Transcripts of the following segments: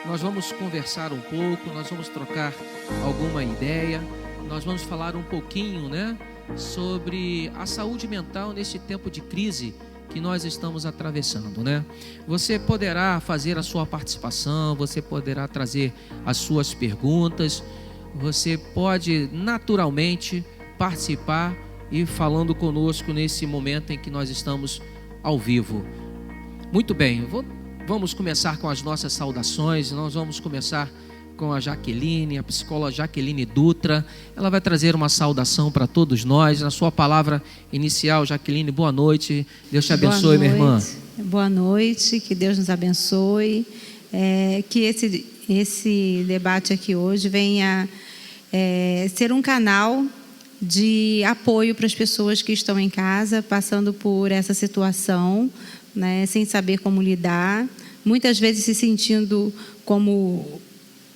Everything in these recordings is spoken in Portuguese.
nós vamos conversar um pouco, nós vamos trocar alguma ideia, nós vamos falar um pouquinho, sobre a saúde mental neste tempo de crise que nós estamos atravessando, Você poderá fazer a sua participação, você poderá trazer as suas perguntas, você pode naturalmente participar e falando conosco nesse momento em que nós estamos ao vivo. Muito bem, vamos começar com as nossas saudações. Nós vamos começar com a Jaqueline, a psicóloga Jaqueline Dutra. Ela vai trazer uma saudação para todos nós. Na sua palavra inicial, Jaqueline, boa noite. Deus te abençoe, minha irmã. Boa noite, que Deus nos abençoe. Que esse debate aqui hoje venha ser um canal de apoio para as pessoas que estão em casa, passando por essa situação, sem saber como lidar, muitas vezes se sentindo como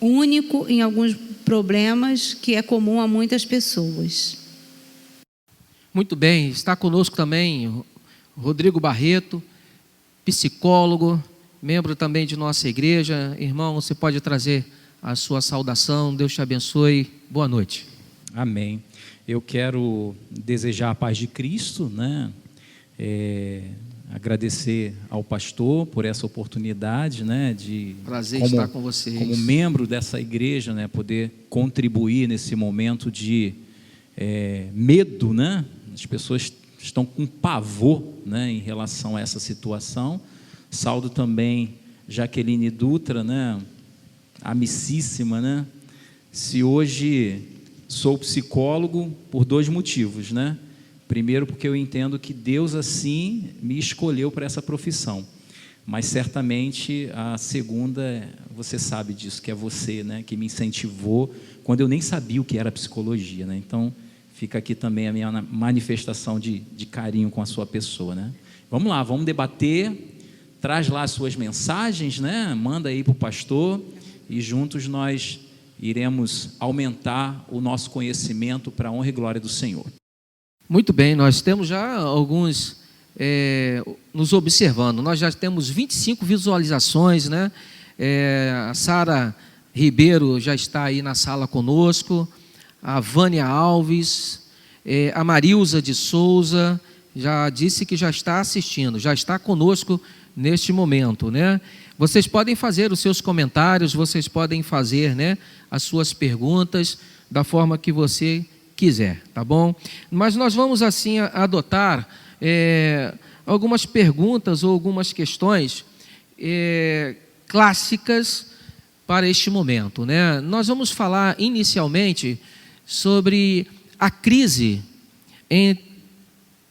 único em alguns problemas que é comum a muitas pessoas. Muito bem, está conosco também Rodrigo Barreto, psicólogo, membro também de nossa igreja. Irmão, você pode trazer a sua saudação. Deus te abençoe. Boa noite. Amém. Eu quero desejar a paz de Cristo, agradecer ao pastor por essa oportunidade, de prazer estar com vocês. Como membro dessa igreja, poder contribuir nesse momento de medo, As pessoas estão com pavor, em relação a essa situação. Saúdo também Jaqueline Dutra, amicíssima, Se hoje sou psicólogo por dois motivos, Primeiro, porque eu entendo que Deus assim me escolheu para essa profissão. Mas certamente a segunda, você sabe disso, que é você, que me incentivou quando eu nem sabia o que era psicologia, Então, fica aqui também a minha manifestação de carinho com a sua pessoa, Vamos lá, vamos debater. Traz lá as suas mensagens, Manda aí para o pastor e juntos nós iremos aumentar o nosso conhecimento para a honra e glória do Senhor. Muito bem, nós temos já alguns nos observando. Nós já temos 25 visualizações, A Sara Ribeiro já está aí na sala conosco, a Vânia Alves, a Marilza de Souza já disse que já está assistindo, já está conosco neste momento, Vocês podem fazer os seus comentários, vocês podem fazer, as suas perguntas da forma que você quiser, tá bom? Mas nós vamos assim adotar algumas perguntas ou algumas questões clássicas para este momento, Nós vamos falar inicialmente sobre a crise em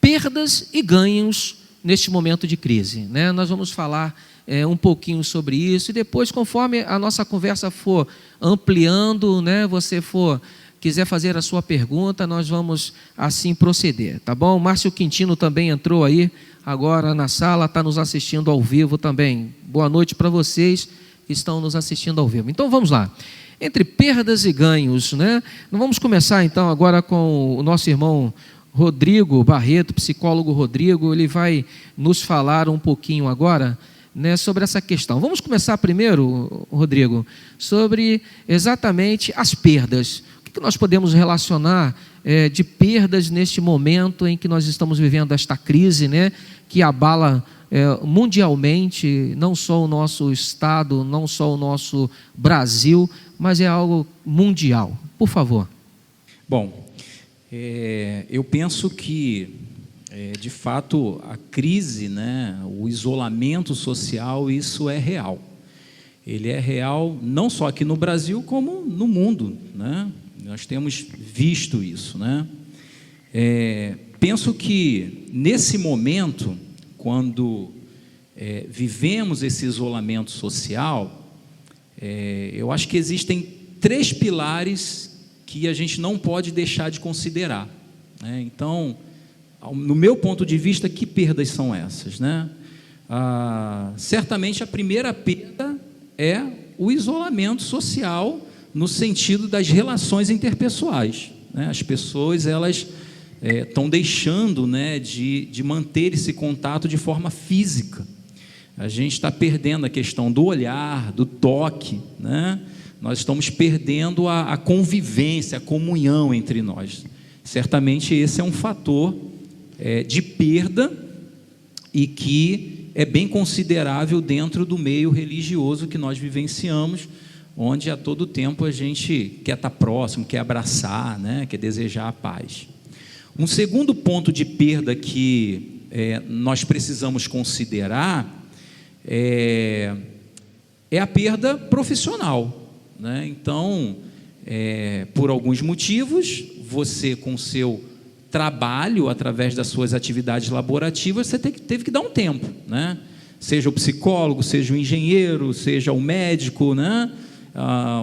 perdas e ganhos neste momento de crise, Nós vamos falar um pouquinho sobre isso e depois, conforme a nossa conversa for ampliando, você quiser fazer a sua pergunta, nós vamos assim proceder, tá bom? Márcio Quintino também entrou aí agora na sala, está nos assistindo ao vivo também. Boa noite para vocês que estão nos assistindo ao vivo. Então vamos lá. Entre perdas e ganhos, Vamos começar então agora com o nosso irmão Rodrigo Barreto, psicólogo Rodrigo. Ele vai nos falar um pouquinho agora, sobre essa questão. Vamos começar primeiro, Rodrigo, sobre exatamente as perdas. O que nós podemos relacionar de perdas neste momento em que nós estamos vivendo esta crise, que abala mundialmente, não só o nosso estado, não só o nosso Brasil, mas é algo mundial. Por favor. Bom, eu penso que, de fato, a crise, o isolamento social, isso é real. Ele é real não só aqui no Brasil, como no mundo, Nós temos visto isso, Penso que, nesse momento, quando vivemos esse isolamento social, eu acho que existem 3 pilares que a gente não pode deixar de considerar, Então, no meu ponto de vista, que perdas são essas, certamente a primeira perda é o isolamento social no sentido das relações interpessoais, As pessoas, elas estão deixando, de manter esse contato de forma física. A gente está perdendo a questão do olhar, do toque, né? Nós estamos perdendo a convivência, a comunhão entre nós. Certamente esse é um fator de perda e que é bem considerável dentro do meio religioso que nós vivenciamos, onde a todo tempo a gente quer estar próximo, quer abraçar, né? Quer desejar a paz. Um segundo ponto de perda que nós precisamos considerar é a perda profissional, né? Então, por alguns motivos, você com o seu trabalho, através das suas atividades laborativas, você teve que dar um tempo, né? Seja o psicólogo, seja o engenheiro, seja o médico, né?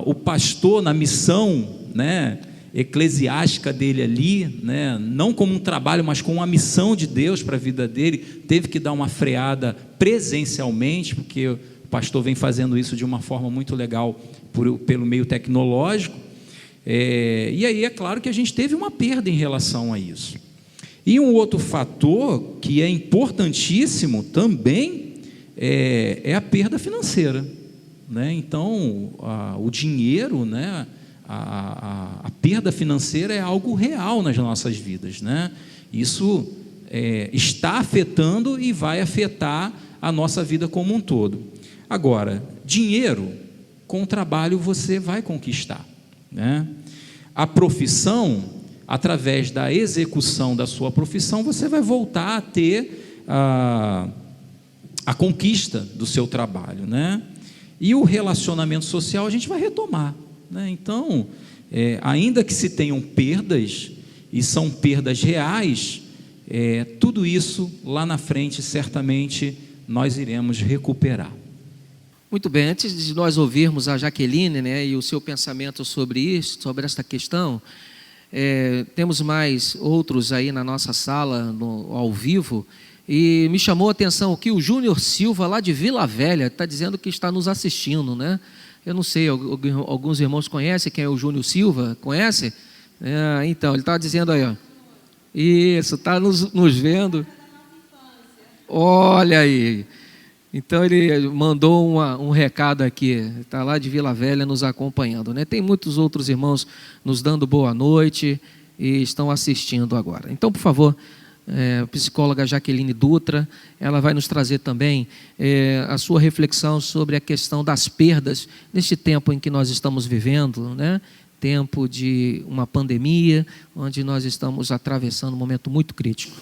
O pastor na missão, né, eclesiástica dele ali, né, não como um trabalho, mas como uma missão de Deus para a vida dele, teve que dar uma freada presencialmente, porque o pastor vem fazendo isso de uma forma muito legal pelo meio tecnológico, e aí é claro que a gente teve uma perda em relação a isso. E um outro fator que é importantíssimo também é a perda financeira, né? Então, o dinheiro, né, a perda financeira é algo real nas nossas vidas, né? Isso está afetando e vai afetar a nossa vida como um todo. Agora, dinheiro, com o trabalho você vai conquistar, né? A profissão, através da execução da sua profissão, você vai voltar a ter a conquista do seu trabalho, né? E o relacionamento social a gente vai retomar, né? Então, ainda que se tenham perdas, e são perdas reais, tudo isso lá na frente certamente nós iremos recuperar. Muito bem, antes de nós ouvirmos a Jaqueline, né, e o seu pensamento sobre isso, sobre esta questão, temos mais outros aí na nossa sala, ao vivo, e me chamou a atenção aqui o Júnior Silva, lá de Vila Velha, está dizendo que está nos assistindo, né? Eu não sei, alguns irmãos conhecem quem é o Júnior Silva? Conhece? Então, ele está dizendo aí, ó. Isso, está nos vendo. Olha aí. Então, ele mandou um recado aqui, está lá de Vila Velha nos acompanhando, né? Tem muitos outros irmãos nos dando boa noite e estão assistindo agora. Então, por favor, a psicóloga Jaqueline Dutra, ela vai nos trazer também a sua reflexão sobre a questão das perdas neste tempo em que nós estamos vivendo, né? Tempo de uma pandemia, onde nós estamos atravessando um momento muito crítico.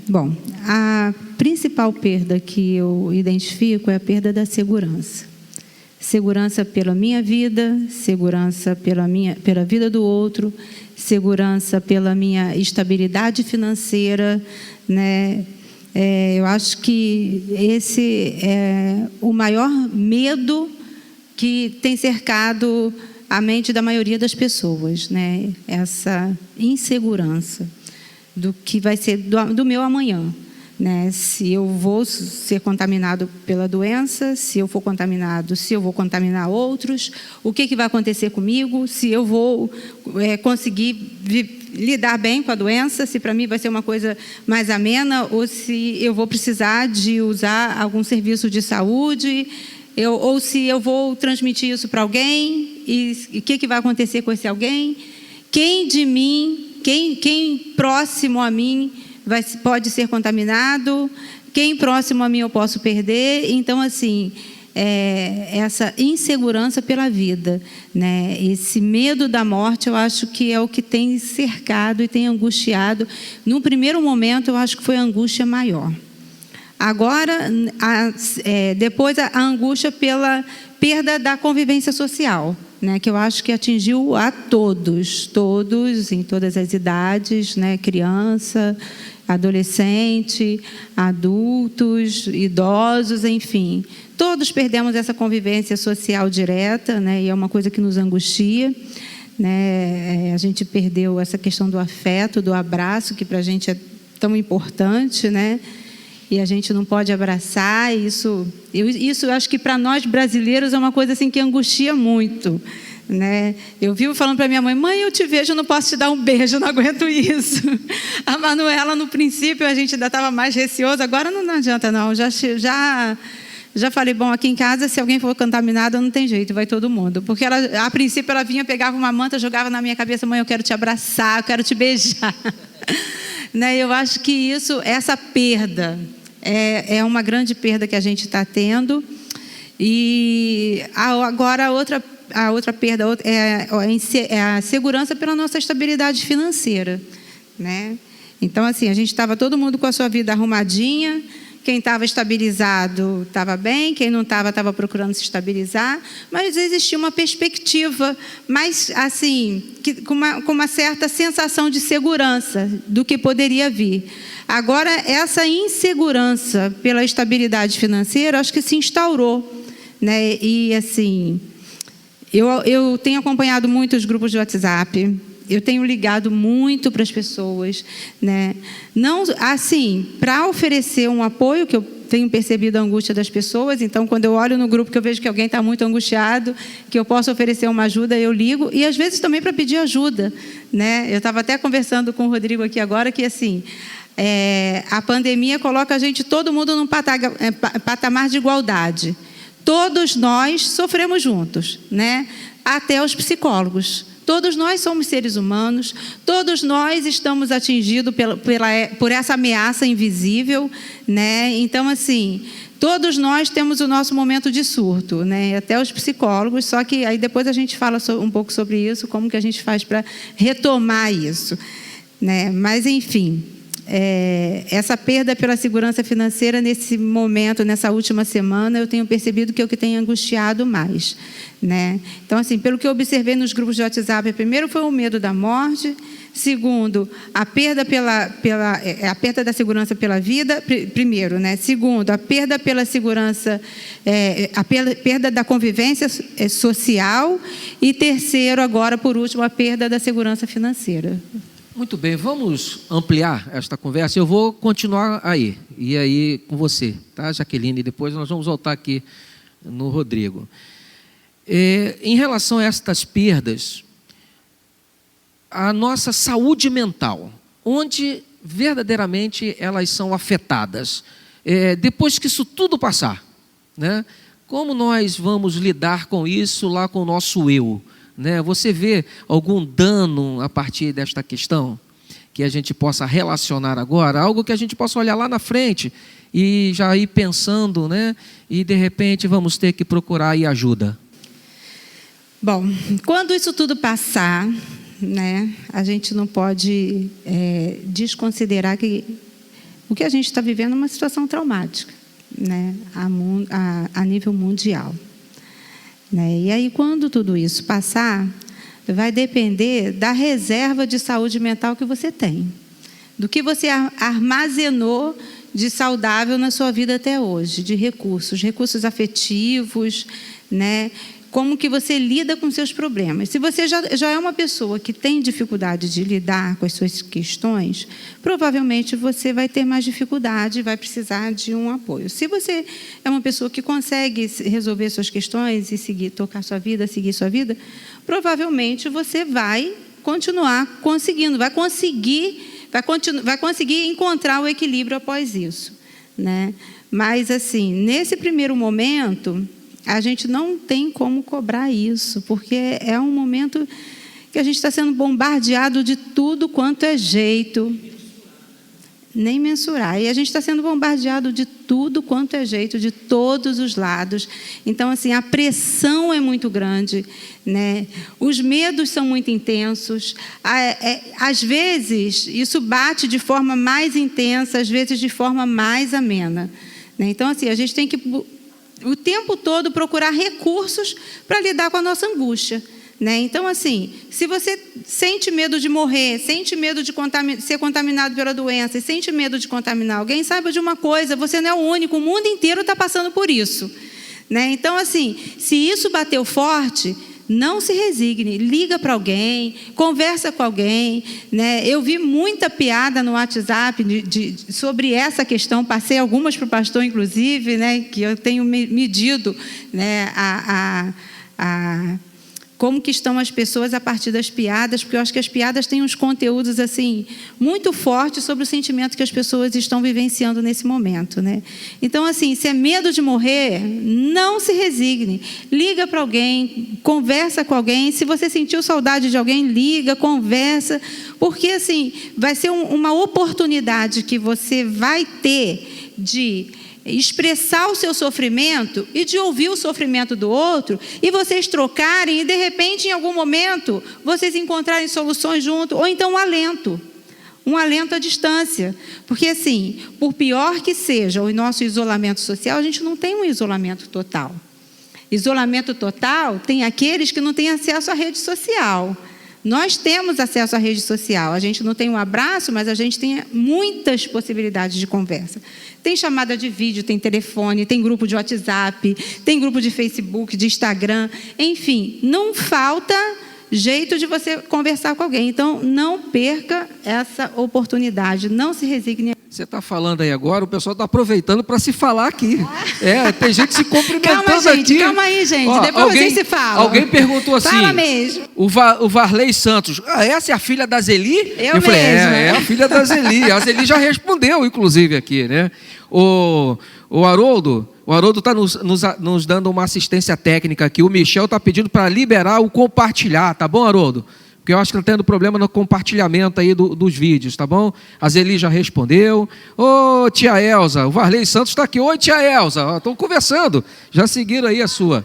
Bom, a principal perda que eu identifico é a perda da segurança. Segurança pela minha vida, segurança pela vida do outro, segurança pela minha estabilidade financeira, né? Eu acho que esse é o maior medo que tem cercado a mente da maioria das pessoas, né? Essa insegurança do que vai ser do meu amanhã, né? Se eu vou ser contaminado pela doença, se eu for contaminado, se eu vou contaminar outros, o que vai acontecer comigo, se eu vou conseguir lidar bem com a doença, se para mim vai ser uma coisa mais amena, ou se eu vou precisar de usar algum serviço de saúde, ou se eu vou transmitir isso para alguém, e o que vai acontecer com esse alguém, quem de mim, quem próximo a mim pode ser contaminado, quem próximo a mim eu posso perder. Então, assim, essa insegurança pela vida, né? Esse medo da morte, eu acho que é o que tem cercado e tem angustiado. Num primeiro momento, eu acho que foi a angústia maior. Agora, depois a angústia pela perda da convivência social, né, que eu acho que atingiu a todos, em todas as idades, né, criança, adolescente, adultos, idosos, enfim. Todos perdemos essa convivência social direta, né, e é uma coisa que nos angustia, né? A gente perdeu essa questão do afeto, do abraço, que para a gente é tão importante, né? E a gente não pode abraçar. Isso eu acho que para nós brasileiros é uma coisa assim que angustia muito, né? Eu vivo falando para minha mãe: mãe, eu te vejo, eu não posso te dar um beijo, eu não aguento isso. A Manuela, no princípio, a gente ainda estava mais receoso, agora não adianta não, já falei, bom, aqui em casa, se alguém for contaminado, não tem jeito, vai todo mundo. Porque ela, a princípio, ela vinha, pegava uma manta, jogava na minha cabeça: mãe, eu quero te abraçar, eu quero te beijar. Né? Eu acho que essa perda, é uma grande perda que a gente está tendo. E agora a outra perda é a segurança pela nossa estabilidade financeira. Né? Então, assim, a gente estava todo mundo com a sua vida arrumadinha. Quem estava estabilizado estava bem, quem não estava procurando se estabilizar, mas existia uma perspectiva, mas assim, com uma certa sensação de segurança do que poderia vir. Agora, essa insegurança pela estabilidade financeira, acho que se instaurou, né? E assim, eu tenho acompanhado muito os grupos de WhatsApp. Eu tenho ligado muito para as pessoas, né? Não, assim, para oferecer um apoio, que eu tenho percebido a angústia das pessoas. Então, quando eu olho no grupo que eu vejo que alguém está muito angustiado, que eu posso oferecer uma ajuda, eu ligo. E às vezes também para pedir ajuda, né? Eu estava até conversando com o Rodrigo aqui agora que assim, a pandemia coloca a gente, todo mundo num patamar de igualdade. Todos nós sofremos juntos, né? Até os psicólogos. Todos nós somos seres humanos, todos nós estamos atingidos por essa ameaça invisível, né? Então, assim, todos nós temos o nosso momento de surto, né? Até os psicólogos, só que aí depois a gente fala um pouco sobre isso, como que a gente faz para retomar isso, né? Mas, enfim, essa perda pela segurança financeira nesse momento, nessa última semana, eu tenho percebido que é o que tem angustiado mais, né? Então, assim, pelo que eu observei nos grupos de WhatsApp, primeiro foi o medo da morte, segundo, a perda a perda da segurança pela vida, primeiro, né? Segundo, a perda pela segurança, perda da convivência social, e terceiro, agora, por último, a perda da segurança financeira. Muito bem, vamos ampliar esta conversa. Eu vou continuar aí, e aí com você, tá, Jaqueline? Depois nós vamos voltar aqui no Rodrigo. Em relação a estas perdas, a nossa saúde mental, onde verdadeiramente elas são afetadas, depois que isso tudo passar, né? Como nós vamos lidar com isso lá com o nosso eu? Né? Você vê algum dano a partir desta questão que a gente possa relacionar agora? Algo que a gente possa olhar lá na frente e já ir pensando, né? E de repente vamos ter que procurar aí ajuda. Bom, quando isso tudo passar, né, a gente não pode desconsiderar que o que a gente está vivendo é uma situação traumática, né, a nível mundial. Né? E aí, quando tudo isso passar, vai depender da reserva de saúde mental que você tem, do que você armazenou de saudável na sua vida até hoje, de recursos afetivos, né? Como que você lida com seus problemas. Se você já é uma pessoa que tem dificuldade de lidar com as suas questões, provavelmente você vai ter mais dificuldade e vai precisar de um apoio. Se você é uma pessoa que consegue resolver suas questões e tocar sua vida, seguir sua vida, provavelmente você vai continuar conseguindo, vai conseguir encontrar o equilíbrio após isso, né? Mas, assim, nesse primeiro momento, a gente não tem como cobrar isso, porque é um momento que a gente está sendo bombardeado de tudo quanto é jeito. Nem mensurar. E a gente está sendo bombardeado de tudo quanto é jeito, de todos os lados. Então, assim, a pressão é muito grande, né? Os medos são muito intensos. Às vezes, isso bate de forma mais intensa, às vezes de forma mais amena, né? Então, assim, a gente tem que o tempo todo procurar recursos para lidar com a nossa angústia, né? Então, assim, se você sente medo de morrer, sente medo de ser contaminado pela doença, e sente medo de contaminar alguém, saiba de uma coisa: você não é o único, o mundo inteiro está passando por isso, né? Então, assim, se isso bateu forte, não se resigne, liga para alguém, conversa com alguém, né? Eu vi muita piada no WhatsApp sobre essa questão, passei algumas para o pastor, inclusive, né? Que eu tenho medido, né? como que estão as pessoas a partir das piadas, porque eu acho que as piadas têm uns conteúdos assim muito fortes sobre o sentimento que as pessoas estão vivenciando nesse momento, né? Então, assim, se é medo de morrer, não se resigne. Liga para alguém, conversa com alguém. Se você sentiu saudade de alguém, liga, conversa, porque assim vai ser uma oportunidade que você vai ter de expressar o seu sofrimento e de ouvir o sofrimento do outro, e vocês trocarem, e de repente, em algum momento, vocês encontrarem soluções juntos, ou então um alento à distância. Porque assim, por pior que seja o nosso isolamento social, a gente não tem um isolamento total. Isolamento total tem aqueles que não têm acesso à rede social. Nós temos acesso à rede social, a gente não tem um abraço, mas a gente tem muitas possibilidades de conversa. Tem chamada de vídeo, tem telefone, tem grupo de WhatsApp, tem grupo de Facebook, de Instagram, enfim, não falta jeito de você conversar com alguém. Então, não perca essa oportunidade, não se resigne. Você está falando aí agora, o pessoal está aproveitando para se falar aqui. Tem gente se cumprimentando aqui. Calma aí, gente. Depois vocês se falam. Alguém perguntou assim. Fala mesmo. O Varley Santos. Essa é a filha da Zeli? Eu falei, é a filha da Zeli. A Zeli já respondeu, inclusive, aqui, né? O Haroldo está nos dando uma assistência técnica aqui. O Michel está pedindo para liberar o compartilhar, tá bom, Haroldo? Porque eu acho que está tendo problema no compartilhamento aí dos vídeos, tá bom? A Zeli já respondeu. Ô, tia Elza, o Varley Santos está aqui. Oi, tia Elza, estão conversando. Já seguiram aí a sua.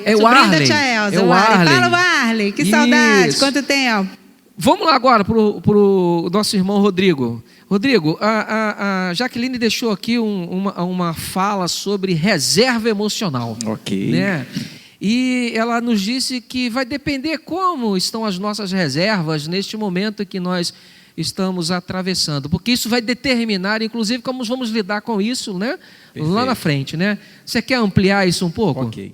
É o Arley. É o Arley. Fala, o Arley, que saudade, quanto tempo. Vamos lá agora para o nosso irmão Rodrigo. Rodrigo, a Jaqueline deixou aqui uma fala sobre reserva emocional. Ok. Né? E ela nos disse que vai depender como estão as nossas reservas neste momento que nós estamos atravessando, porque isso vai determinar, inclusive, como vamos lidar com isso, né? Lá na frente, né? Você quer ampliar isso um pouco? Ok.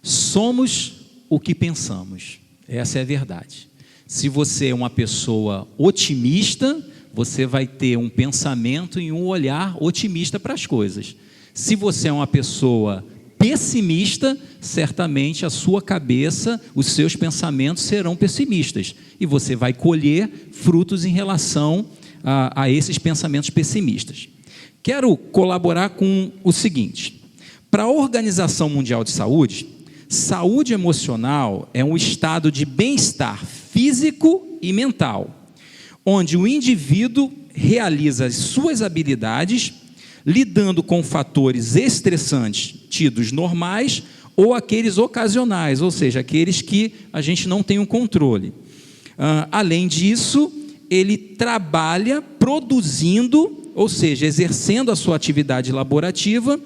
Somos o que pensamos. Essa é a verdade. Se você é uma pessoa otimista, você vai ter um pensamento e um olhar otimista para as coisas. Se você é uma pessoa pessimista, certamente a sua cabeça, os seus pensamentos serão pessimistas. E você vai colher frutos em relação a esses pensamentos pessimistas. Quero colaborar com o seguinte. Para a Organização Mundial de Saúde, saúde emocional é um estado de bem-estar físico e mental, onde o indivíduo realiza as suas habilidades, lidando com fatores estressantes tidos normais ou aqueles ocasionais, ou seja, aqueles que a gente não tem um controle. Além disso, ele trabalha produzindo, ou seja, exercendo a sua atividade laborativa,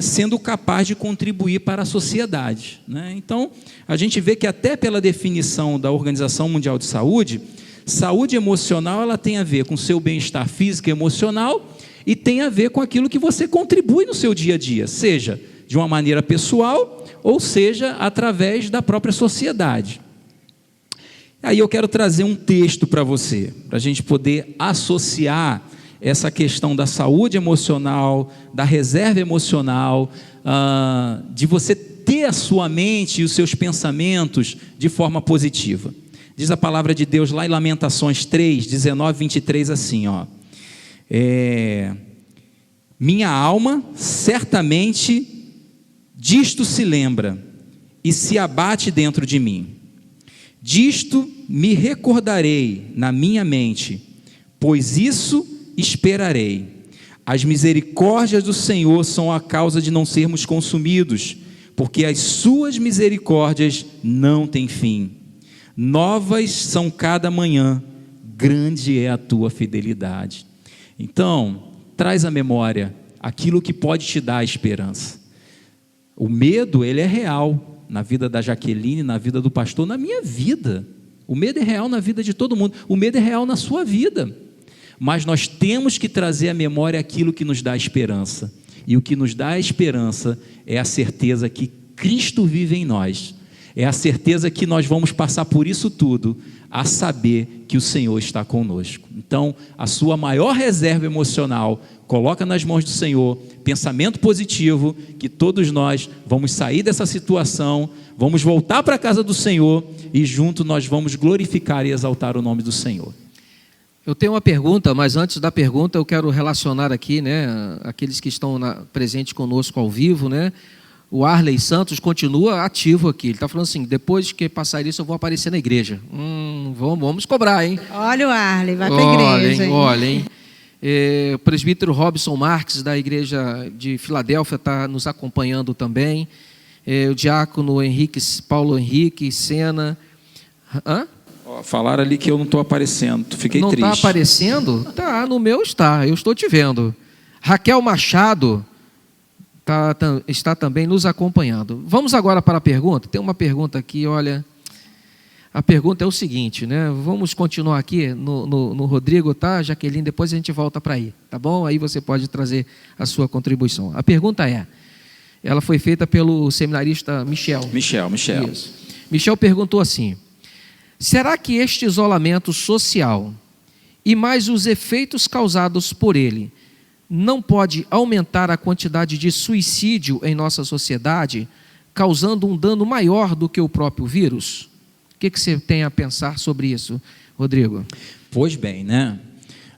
sendo capaz de contribuir para a sociedade, né? Então, a gente vê que até pela definição da Organização Mundial de Saúde, saúde emocional ela tem a ver com o seu bem-estar físico e emocional e tem a ver com aquilo que você contribui no seu dia a dia, seja de uma maneira pessoal ou seja através da própria sociedade. Aí eu quero trazer um texto para você, para a gente poder associar essa questão da saúde emocional, da reserva emocional, de você ter a sua mente e os seus pensamentos de forma positiva. Diz a palavra de Deus lá em Lamentações 3, 19, 23 assim, ó. Minha alma certamente disto se lembra e se abate dentro de mim. Disto me recordarei na minha mente, pois isso esperarei. As misericórdias do Senhor são a causa de não sermos consumidos, porque as suas misericórdias não têm fim. Novas são cada manhã, grande é a tua fidelidade. Então, traz à memória aquilo que pode te dar esperança. O medo, ele é real na vida da Jaqueline, na vida do pastor, na minha vida. O medo é real na vida de todo mundo. O medo é real na sua vida. Mas nós temos que trazer à memória aquilo que nos dá esperança. E o que nos dá esperança é a certeza que Cristo vive em nós. É a certeza que nós vamos passar por isso tudo, a saber que o Senhor está conosco. Então, a sua maior reserva emocional, coloca nas mãos do Senhor, pensamento positivo, que todos nós vamos sair dessa situação, vamos voltar para a casa do Senhor e junto nós vamos glorificar e exaltar o nome do Senhor. Eu tenho uma pergunta, mas antes da pergunta eu quero relacionar aqui, né, aqueles que estão presentes conosco ao vivo, né? O Arley Santos continua ativo aqui. Ele está falando assim: depois que passar isso, eu vou aparecer na igreja. Vamos cobrar, hein? Olha o Arley, vai para a igreja. Olha, hein? O presbítero Robson Marques, da igreja de Filadélfia, está nos acompanhando também. O diácono Paulo Henrique Sena. Falaram ali que eu não estou aparecendo, fiquei triste. Não está aparecendo? Tá, no meu está, eu estou te vendo. Raquel Machado está também nos acompanhando. Vamos agora para a pergunta. Tem uma pergunta aqui, olha. A pergunta é o seguinte, né? Vamos continuar aqui no Rodrigo, tá? Jaqueline, depois a gente volta para aí, tá bom? Aí você pode trazer a sua contribuição. A pergunta ela foi feita pelo seminarista Michel. Isso. Michel perguntou assim: será que este isolamento social e mais os efeitos causados por ele não pode aumentar a quantidade de suicídio em nossa sociedade, causando um dano maior do que o próprio vírus? O que você tem a pensar sobre isso, Rodrigo? Pois bem, né?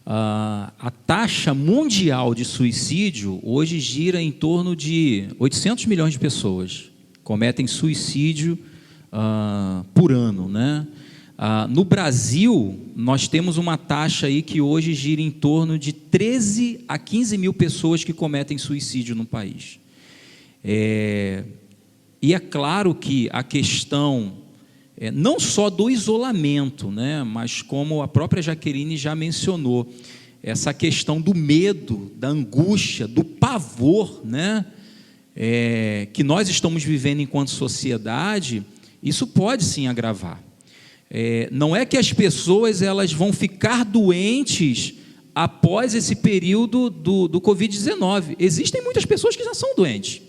A taxa mundial de suicídio hoje gira em torno de 800 milhões de pessoas cometem suicídio por ano, né? No Brasil, nós temos uma taxa aí que hoje gira em torno de 13 a 15 mil pessoas que cometem suicídio no país. E é claro que a questão, não só do isolamento, né, mas como a própria Jaqueline já mencionou, essa questão do medo, da angústia, do pavor, né, que nós estamos vivendo enquanto sociedade, isso pode sim agravar. Não é que as pessoas elas vão ficar doentes após esse período do Covid-19. Existem muitas pessoas que já são doentes.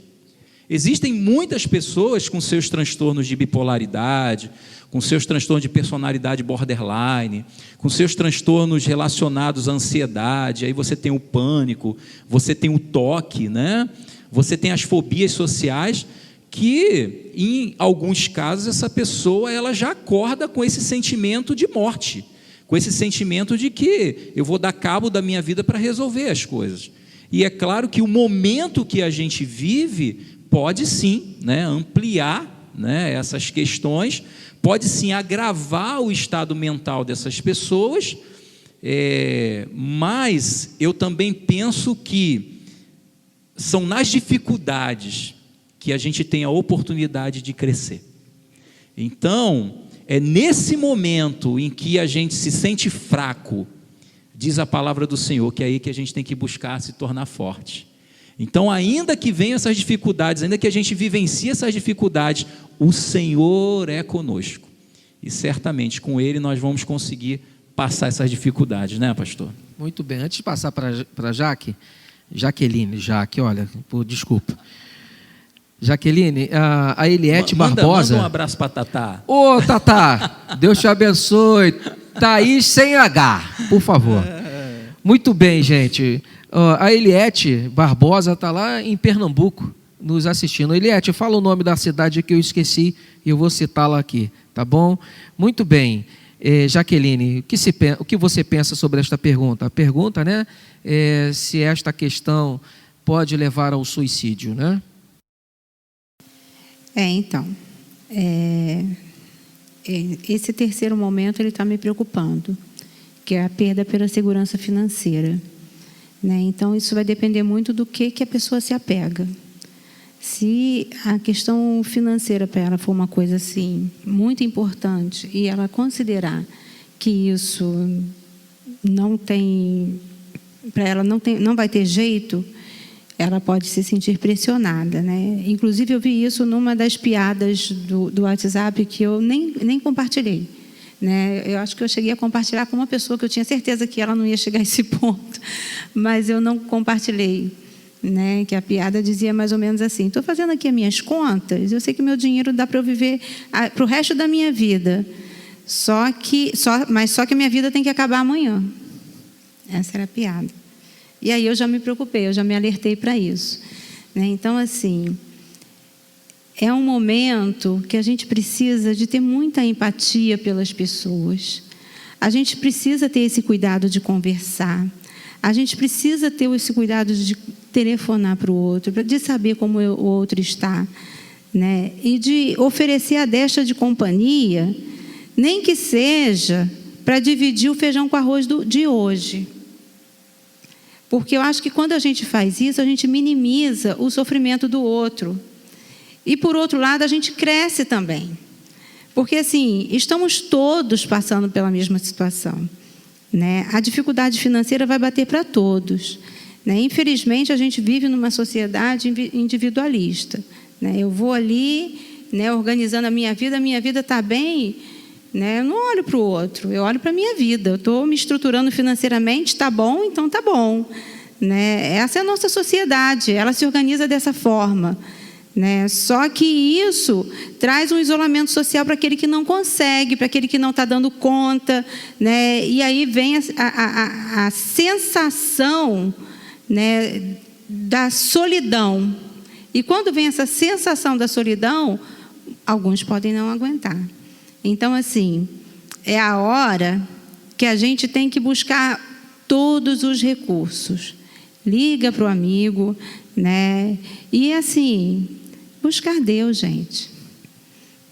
Existem muitas pessoas com seus transtornos de bipolaridade, com seus transtornos de personalidade borderline, com seus transtornos relacionados à ansiedade. Aí você tem o pânico, você tem o toque, né? Você tem as fobias sociais, que em alguns casos essa pessoa ela já acorda com esse sentimento de morte, com esse sentimento de que eu vou dar cabo da minha vida para resolver as coisas. E é claro que o momento que a gente vive pode sim, né, ampliar, né, essas questões, pode sim agravar o estado mental dessas pessoas, mas eu também penso que são nas dificuldades que a gente tem a oportunidade de crescer. Então, é nesse momento em que a gente se sente fraco, diz a palavra do Senhor, que é aí que a gente tem que buscar se tornar forte. Então, ainda que venham essas dificuldades, ainda que a gente vivencie essas dificuldades, o Senhor é conosco. E certamente com Ele nós vamos conseguir passar essas dificuldades, né, pastor? Muito bem. Antes de passar para Jaqueline, olha, desculpa. Jaqueline, a Eliette Barbosa... Manda um abraço para Tatá. Ô, Tatá, Deus te abençoe. Thaís sem H, por favor. Muito bem, gente. A Eliette Barbosa está lá em Pernambuco, nos assistindo. Eliette, fala o nome da cidade que eu esqueci e eu vou citá-la aqui, tá bom? Muito bem. Jaqueline, o que você pensa sobre esta pergunta? A pergunta, né, se esta questão pode levar ao suicídio, né? Então, esse terceiro momento ele está me preocupando, que é a perda pela segurança financeira, né? Então, isso vai depender muito do que a pessoa se apega. Se a questão financeira para ela for uma coisa assim muito importante e ela considerar que isso não tem, para ela não vai ter jeito, ela pode se sentir pressionada, né? Inclusive, eu vi isso numa das piadas do WhatsApp que eu nem compartilhei, né? Eu acho que eu cheguei a compartilhar com uma pessoa que eu tinha certeza que ela não ia chegar a esse ponto, mas eu não compartilhei. né? Que a piada dizia mais ou menos assim: estou fazendo aqui as minhas contas, eu sei que meu dinheiro dá para eu viver para o resto da minha vida, mas só que a minha vida tem que acabar amanhã. Essa era a piada. E aí eu já me preocupei, eu já me alertei para isso, né? Então, assim, é um momento que a gente precisa de ter muita empatia pelas pessoas. A gente precisa ter esse cuidado de conversar. A gente precisa ter esse cuidado de telefonar para o outro, de saber como o outro está, né? E de oferecer a deixa de companhia, nem que seja para dividir o feijão com arroz de hoje. Porque eu acho que quando a gente faz isso, a gente minimiza o sofrimento do outro. E, por outro lado, a gente cresce também. Porque, assim, estamos todos passando pela mesma situação, né? A dificuldade financeira vai bater para todos, né? Infelizmente, a gente vive numa sociedade individualista, né? Eu vou ali, né, organizando a minha vida está bem, né? Eu não olho para o outro, eu olho para a minha vida. Eu estou me estruturando financeiramente, está bom, então está bom, né? Essa é a nossa sociedade, ela se organiza dessa forma, né? Só que isso traz um isolamento social para aquele que não consegue, para aquele que não está dando conta, né? E aí vem a sensação, né, da solidão. E quando vem essa sensação da solidão, alguns podem não aguentar. Então, assim, é a hora que a gente tem que buscar todos os recursos. Liga para o amigo, né? E, assim, buscar Deus, gente.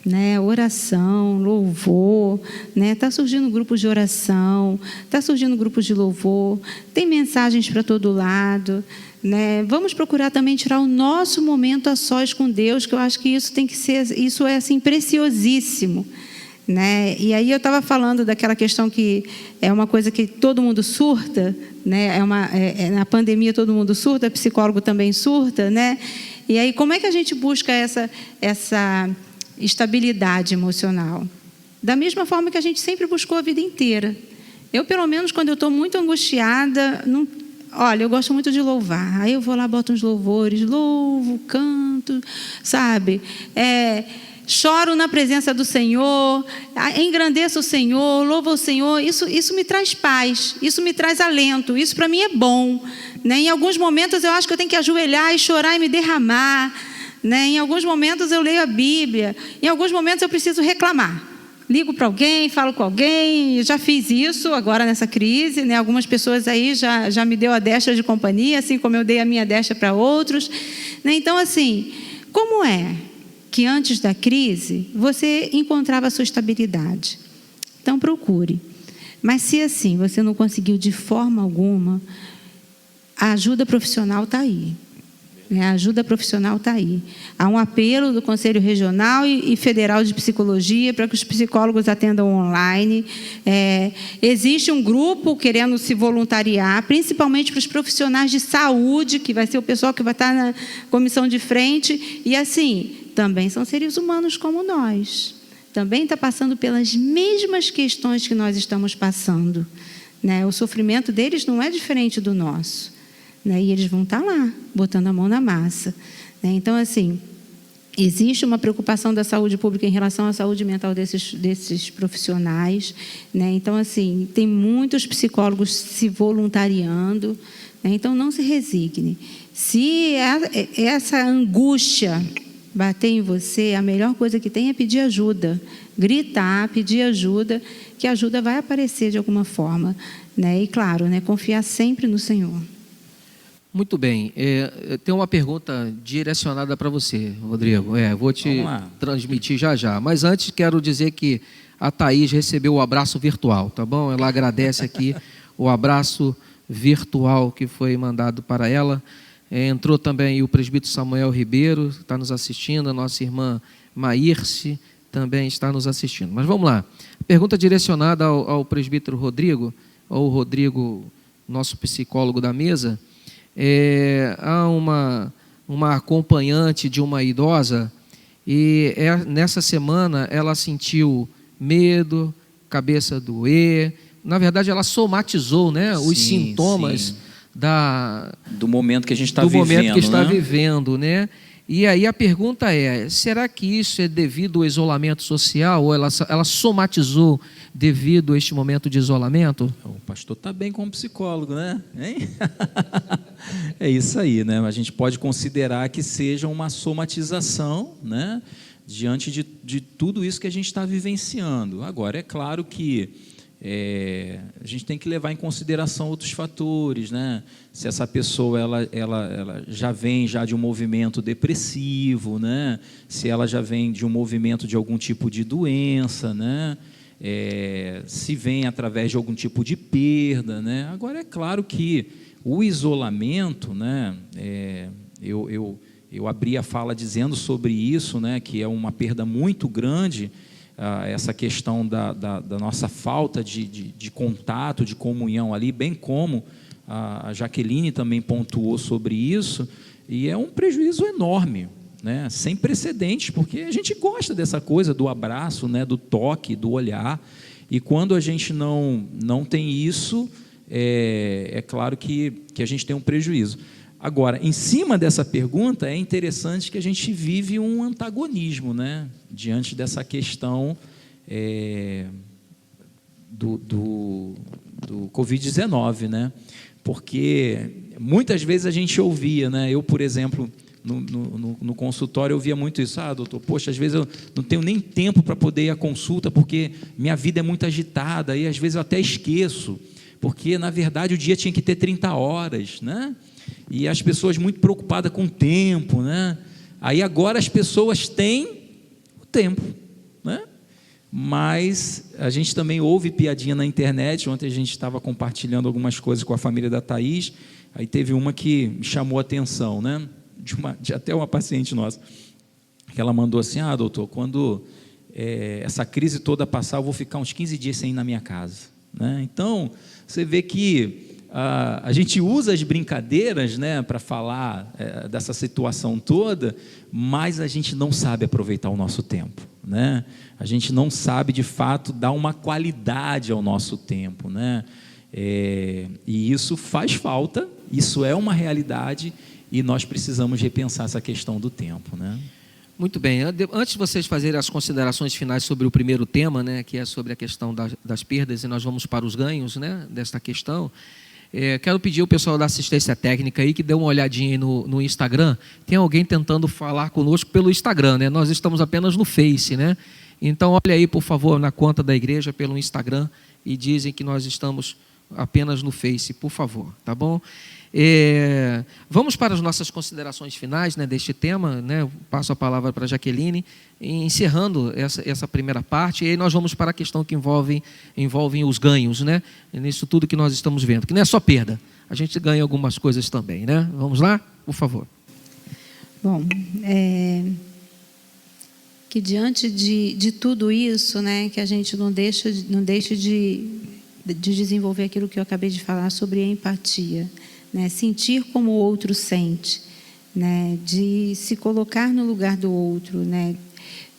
Né? Oração, louvor, né? Tá surgindo grupos de oração, tá surgindo grupos de louvor, tem mensagens para todo lado, né? Vamos procurar também tirar o nosso momento a sós com Deus, que eu acho que isso tem que ser, isso é assim preciosíssimo, né? E aí eu estava falando daquela questão que é uma coisa que todo mundo surta, né? Na pandemia todo mundo surta, psicólogo também surta, né? E aí como é que a gente busca essa estabilidade emocional? Da mesma forma que a gente sempre buscou a vida inteira. Eu, pelo menos, quando eu estou muito angustiada, olha, eu gosto muito de louvar. Aí eu vou lá, boto uns louvores, louvo, canto, sabe? Choro na presença do Senhor, engrandeço o Senhor, louvo o Senhor. Isso me traz paz, isso me traz alento, isso para mim é bom, né? Em alguns momentos eu acho que eu tenho que ajoelhar e chorar e me derramar, né? Em alguns momentos eu leio a Bíblia, em alguns momentos eu preciso reclamar. Ligo para alguém, falo com alguém, já fiz isso agora nessa crise, né? Algumas pessoas aí já me deu a deixa de companhia, assim como eu dei a minha deixa para outros, né? Então, assim, como é que antes da crise você encontrava a sua estabilidade? Então procure. Mas se assim você não conseguiu de forma alguma, a ajuda profissional está aí. A ajuda profissional está aí. Há um apelo do Conselho Regional e Federal de Psicologia para que os psicólogos atendam online. Existe um grupo querendo se voluntariar, principalmente para os profissionais de saúde, que vai ser o pessoal que vai estar na comissão de frente. E assim, também são seres humanos como nós. Também está passando pelas mesmas questões que nós estamos passando, né? O sofrimento deles não é diferente do nosso, né? E eles vão estar lá, botando a mão na massa, né? Então, assim, existe uma preocupação da saúde pública em relação à saúde mental desses profissionais, né? Então, assim, tem muitos psicólogos se voluntariando, né? Então, não se resigne. Se essa angústia bater em você, a melhor coisa que tem é pedir ajuda, gritar, pedir ajuda, que a ajuda vai aparecer de alguma forma, né? E claro, né, confiar sempre no Senhor. Muito bem. Tem uma pergunta direcionada para você, Rodrigo. Vou te transmitir já. Mas antes quero dizer que a Thaís recebeu o abraço virtual, tá bom? Ela agradece aqui o abraço virtual que foi mandado para ela. Entrou também o presbítero Samuel Ribeiro, está nos assistindo, a nossa irmã Maírce também está nos assistindo. Mas vamos lá. Pergunta direcionada ao presbítero Rodrigo, ao Rodrigo, nosso psicólogo da mesa. Há uma acompanhante de uma idosa e nessa semana ela sentiu medo, cabeça doer. Na verdade, ela somatizou, né, os sintomas do momento que a gente está do vivendo, momento que está né? vivendo, né? E aí a pergunta é: será que isso é devido ao isolamento social ou ela somatizou devido a este momento de isolamento? O pastor está bem como psicólogo, né? Hein? É isso aí, né? A gente pode considerar que seja uma somatização, né? Diante de tudo isso que a gente está vivenciando. Agora, é claro que a gente tem que levar em consideração outros fatores, né? Se essa pessoa ela já vem de um movimento depressivo, né? Se ela já vem de um movimento de algum tipo de doença, né? Se vem através de algum tipo de perda, né? Agora, é claro que o isolamento, né? Eu abri a fala dizendo sobre isso, né? Que é uma perda muito grande, essa questão da nossa falta de contato, de comunhão ali, bem como a Jaqueline também pontuou sobre isso, e é um prejuízo enorme, né? Sem precedentes, porque a gente gosta dessa coisa do abraço, né? Do toque, do olhar, e quando a gente não tem isso, é claro que a gente tem um prejuízo. Agora, em cima dessa pergunta, é interessante que a gente vive um antagonismo, né? Diante dessa questão do Covid-19, né? Porque muitas vezes a gente ouvia, né? Eu, por exemplo, no consultório, eu ouvia muito isso: doutor, poxa, às vezes eu não tenho nem tempo para poder ir à consulta, porque minha vida é muito agitada, e às vezes eu até esqueço, porque, na verdade, o dia tinha que ter 30 horas, né? E as pessoas muito preocupadas com o tempo, né? Aí agora as pessoas têm o tempo, né? Mas a gente também ouve piadinha na internet. Ontem a gente estava compartilhando algumas coisas com a família da Thaís, aí teve uma que me chamou a atenção, né? De até uma paciente nossa, que ela mandou assim: doutor, quando essa crise toda passar, eu vou ficar uns 15 dias sem ir na minha casa, né? Então, você vê que a gente usa as brincadeiras, né, para falar dessa situação toda, mas a gente não sabe aproveitar o nosso tempo, né? A gente não sabe, de fato, dar uma qualidade ao nosso tempo, né? E isso faz falta, isso é uma realidade, e nós precisamos repensar essa questão do tempo, né? Muito bem. Antes de vocês fazerem as considerações finais sobre o primeiro tema, né, que é sobre a questão das perdas, e nós vamos para os ganhos, né, desta questão, quero pedir ao pessoal da assistência técnica aí que dê uma olhadinha aí no Instagram. Tem alguém tentando falar conosco pelo Instagram, né? Nós estamos apenas no Face, né? Então, olha aí, por favor, na conta da igreja pelo Instagram, e dizem que nós estamos apenas no Face, por favor, tá bom? Vamos para as nossas considerações finais, né, deste tema, né? Eu passo a palavra para a Jaqueline, encerrando essa primeira parte, e aí nós vamos para a questão que envolve os ganhos, né? Nisso tudo que nós estamos vendo, que não é só perda, a gente ganha algumas coisas também, né? Vamos lá? Por favor. Bom, que diante de tudo isso, né, que a gente não deixe de desenvolver aquilo que eu acabei de falar sobre a empatia, né? Sentir como o outro sente, né? De se colocar no lugar do outro, né?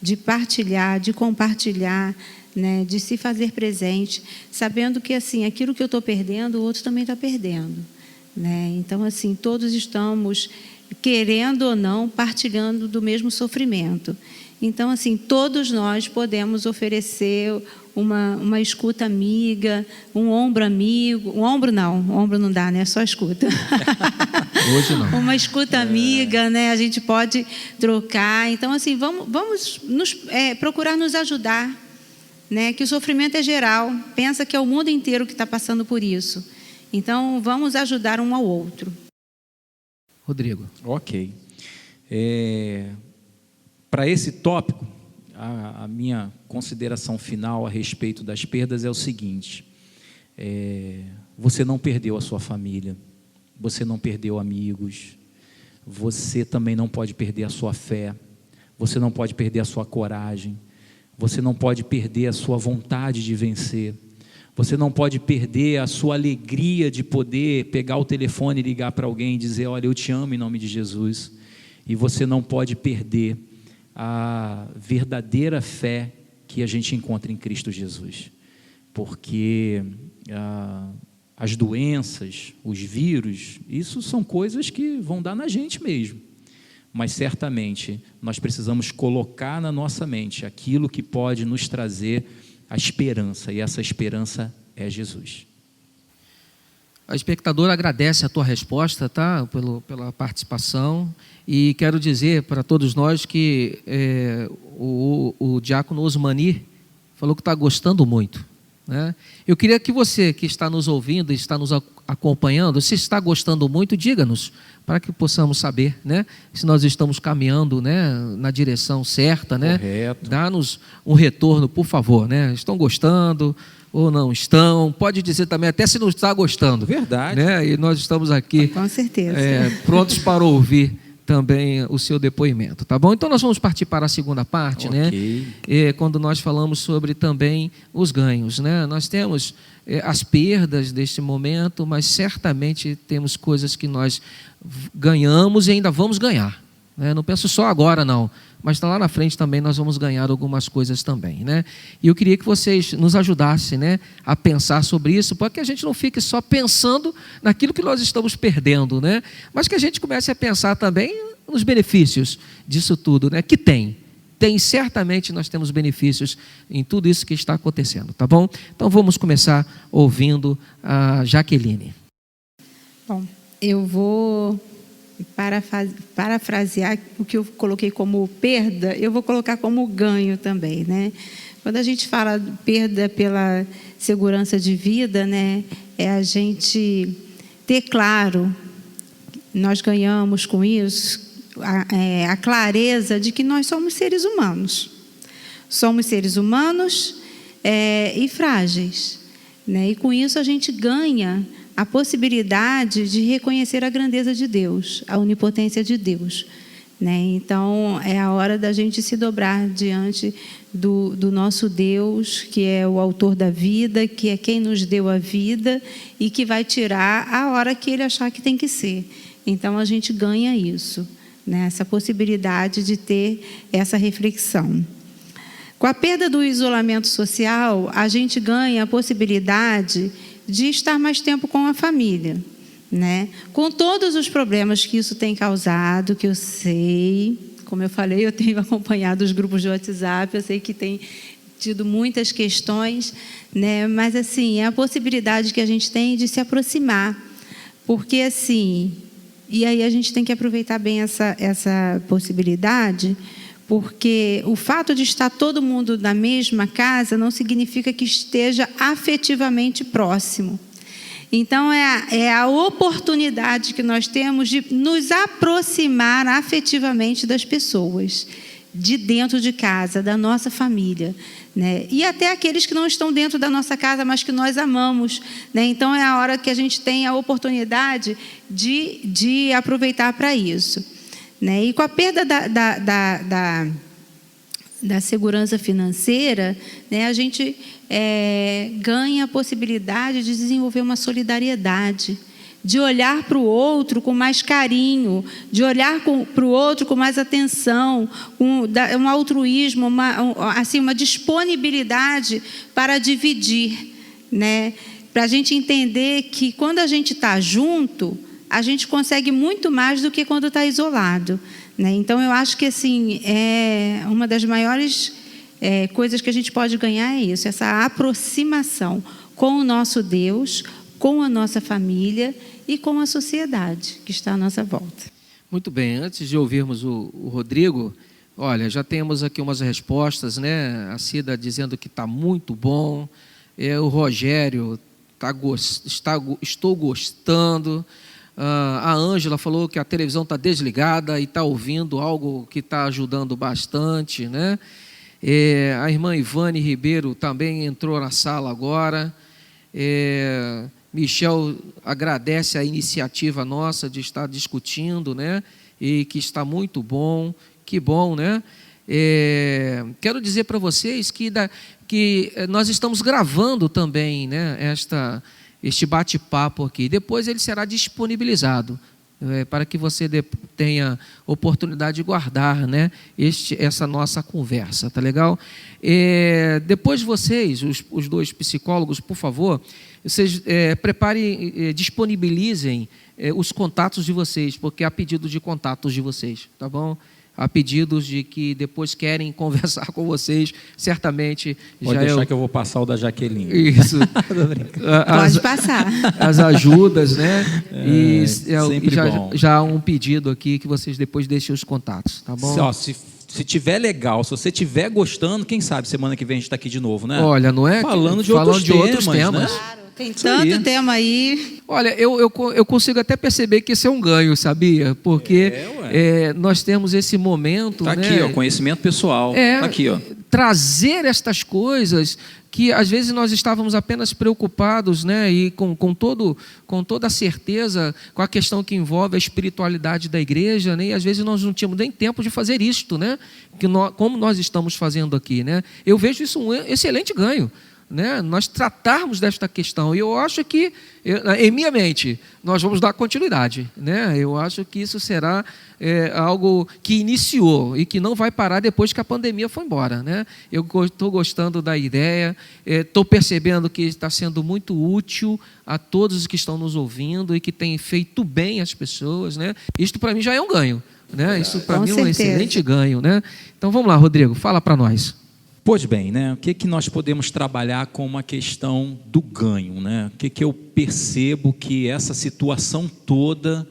De partilhar, de compartilhar, né? De se fazer presente, sabendo que assim, aquilo que eu estou perdendo, o outro também está perdendo, né? Então, assim, todos estamos, querendo ou não, partilhando do mesmo sofrimento. Então, assim, todos nós podemos oferecer uma escuta amiga, um ombro amigo. Um ombro não dá, né? Só escuta. Hoje não. Uma escuta amiga, né? A gente pode trocar. Então, assim, vamos procurar nos ajudar, né? Que o sofrimento é geral. Pensa que é o mundo inteiro que está passando por isso. Então, vamos ajudar um ao outro. Rodrigo. Ok. Para esse tópico, a minha consideração final a respeito das perdas é o seguinte: você não perdeu a sua família, você não perdeu amigos, você também não pode perder a sua fé, você não pode perder a sua coragem, você não pode perder a sua vontade de vencer, você não pode perder a sua alegria de poder pegar o telefone e ligar para alguém e dizer: olha, eu te amo em nome de Jesus. E você não pode perder a verdadeira fé que a gente encontra em Cristo Jesus, porque as doenças, os vírus, isso são coisas que vão dar na gente mesmo. Mas certamente nós precisamos colocar na nossa mente aquilo que pode nos trazer a esperança, e essa esperança é Jesus. A espectadora agradece a tua resposta, tá? Pela participação, e quero dizer para todos nós que o diácono Osmani falou que está gostando muito, né? Eu queria que você que está nos ouvindo, está nos acompanhando, se está gostando muito, diga-nos, para que possamos saber, né, se nós estamos caminhando, né, na direção certa, né? Correto. Dá-nos um retorno, por favor, né? Estão gostando ou não estão? Pode dizer também até se não está gostando. Verdade. Né? E nós estamos aqui Com certeza. Prontos para ouvir também o seu depoimento, tá bom? Então nós vamos partir para a segunda parte, Ok. né? Quando nós falamos sobre também os ganhos, né? Nós temos as perdas deste momento, mas certamente temos coisas que nós ganhamos e ainda vamos ganhar, né? Não penso só agora não, mas lá na frente também nós vamos ganhar algumas coisas também, né? E eu queria que vocês nos ajudassem, né, a pensar sobre isso, para que a gente não fique só pensando naquilo que nós estamos perdendo, né? Mas que a gente comece a pensar também nos benefícios disso tudo, né? Que certamente nós temos benefícios em tudo isso que está acontecendo, tá bom? Então vamos começar ouvindo a Jaqueline. Bom, eu vou parafrasear o que eu coloquei como perda, eu vou colocar como ganho também, né? Quando a gente fala de perda pela segurança de vida, né, é a gente ter claro, nós ganhamos com isso a clareza de que nós somos seres humanos. Somos seres humanos e frágeis, né? E com isso a gente ganha a possibilidade de reconhecer a grandeza de Deus, a onipotência de Deus, né? Então, é a hora da gente se dobrar diante do nosso Deus, que é o autor da vida, que é quem nos deu a vida e que vai tirar a hora que Ele achar que tem que ser. Então, a gente ganha isso, né? Essa possibilidade de ter essa reflexão. Com a perda do isolamento social, a gente ganha a possibilidade de estar mais tempo com a família, né? Com todos os problemas que isso tem causado, que eu sei, como eu falei, eu tenho acompanhado os grupos de WhatsApp, eu sei que tem tido muitas questões, né? Mas assim, é a possibilidade que a gente tem de se aproximar, porque assim, e aí a gente tem que aproveitar bem essa possibilidade, porque o fato de estar todo mundo na mesma casa não significa que esteja afetivamente próximo. Então, é a oportunidade que nós temos de nos aproximar afetivamente das pessoas, de dentro de casa, da nossa família, né? E até aqueles que não estão dentro da nossa casa, mas que nós amamos, né? Então, é a hora que a gente tem a oportunidade de aproveitar para isso, né? E com a perda da segurança financeira, né, a gente ganha a possibilidade de desenvolver uma solidariedade, de olhar para o outro com mais carinho, de olhar para o outro com mais atenção, um altruísmo, uma disponibilidade para dividir, né? Para a gente entender que quando a gente está junto, a gente consegue muito mais do que quando está isolado, né? Então, eu acho que assim, uma das maiores coisas que a gente pode ganhar é isso, essa aproximação com o nosso Deus, com a nossa família e com a sociedade que está à nossa volta. Muito bem, antes de ouvirmos o Rodrigo, olha, já temos aqui umas respostas, né? A Cida dizendo que está muito bom, o Rogério, estou gostando. A Ângela falou que a televisão está desligada e está ouvindo algo que está ajudando bastante, né? A irmã Ivane Ribeiro também entrou na sala agora. Michel agradece a iniciativa nossa de estar discutindo, né? E que está muito bom, que bom, né? Quero dizer para vocês que nós estamos gravando também, né, este bate-papo aqui. Depois ele será disponibilizado para que você tenha oportunidade de guardar, né, essa nossa conversa, tá legal? Depois vocês, os dois psicólogos, por favor, vocês preparem, disponibilizem os contatos de vocês, porque há pedido de contatos de vocês, tá bom? Há pedidos de que depois querem conversar com vocês, certamente. Pode deixar que eu vou passar o da Jaqueline. Isso. Pode passar. As ajudas, né? Sempre bom. Já há um pedido aqui que vocês depois deixem os contatos, tá bom? Se tiver legal, se você estiver gostando, quem sabe semana que vem a gente está aqui de novo, né? Olha, não é? Falando de outros temas. temas. Né? Claro, tem tanto tema aí. Olha, eu consigo até perceber que isso é um ganho, sabia? Porque nós temos esse momento... Está aqui, ó, conhecimento pessoal. Tá aqui, ó. Trazer estas coisas que às vezes nós estávamos apenas preocupados, né, e com toda a certeza com a questão que envolve a espiritualidade da igreja, né, e às vezes nós não tínhamos nem tempo de fazer isto, né, como nós estamos fazendo aqui, né. Eu vejo isso um excelente ganho, né, nós tratarmos desta questão, e eu acho que, em minha mente, nós vamos dar continuidade, né, eu acho que isso será algo que iniciou e que não vai parar depois que a pandemia foi embora, né, eu estou gostando da ideia, estou percebendo que está sendo muito útil a todos os que estão nos ouvindo e que tem feito bem às pessoas, né, isto para mim já é um ganho, né, isso para mim é um excelente ganho, né, então vamos lá, Rodrigo, fala para nós. Pois bem, né? O que nós podemos trabalhar com uma questão do ganho, né? O que eu percebo que essa situação toda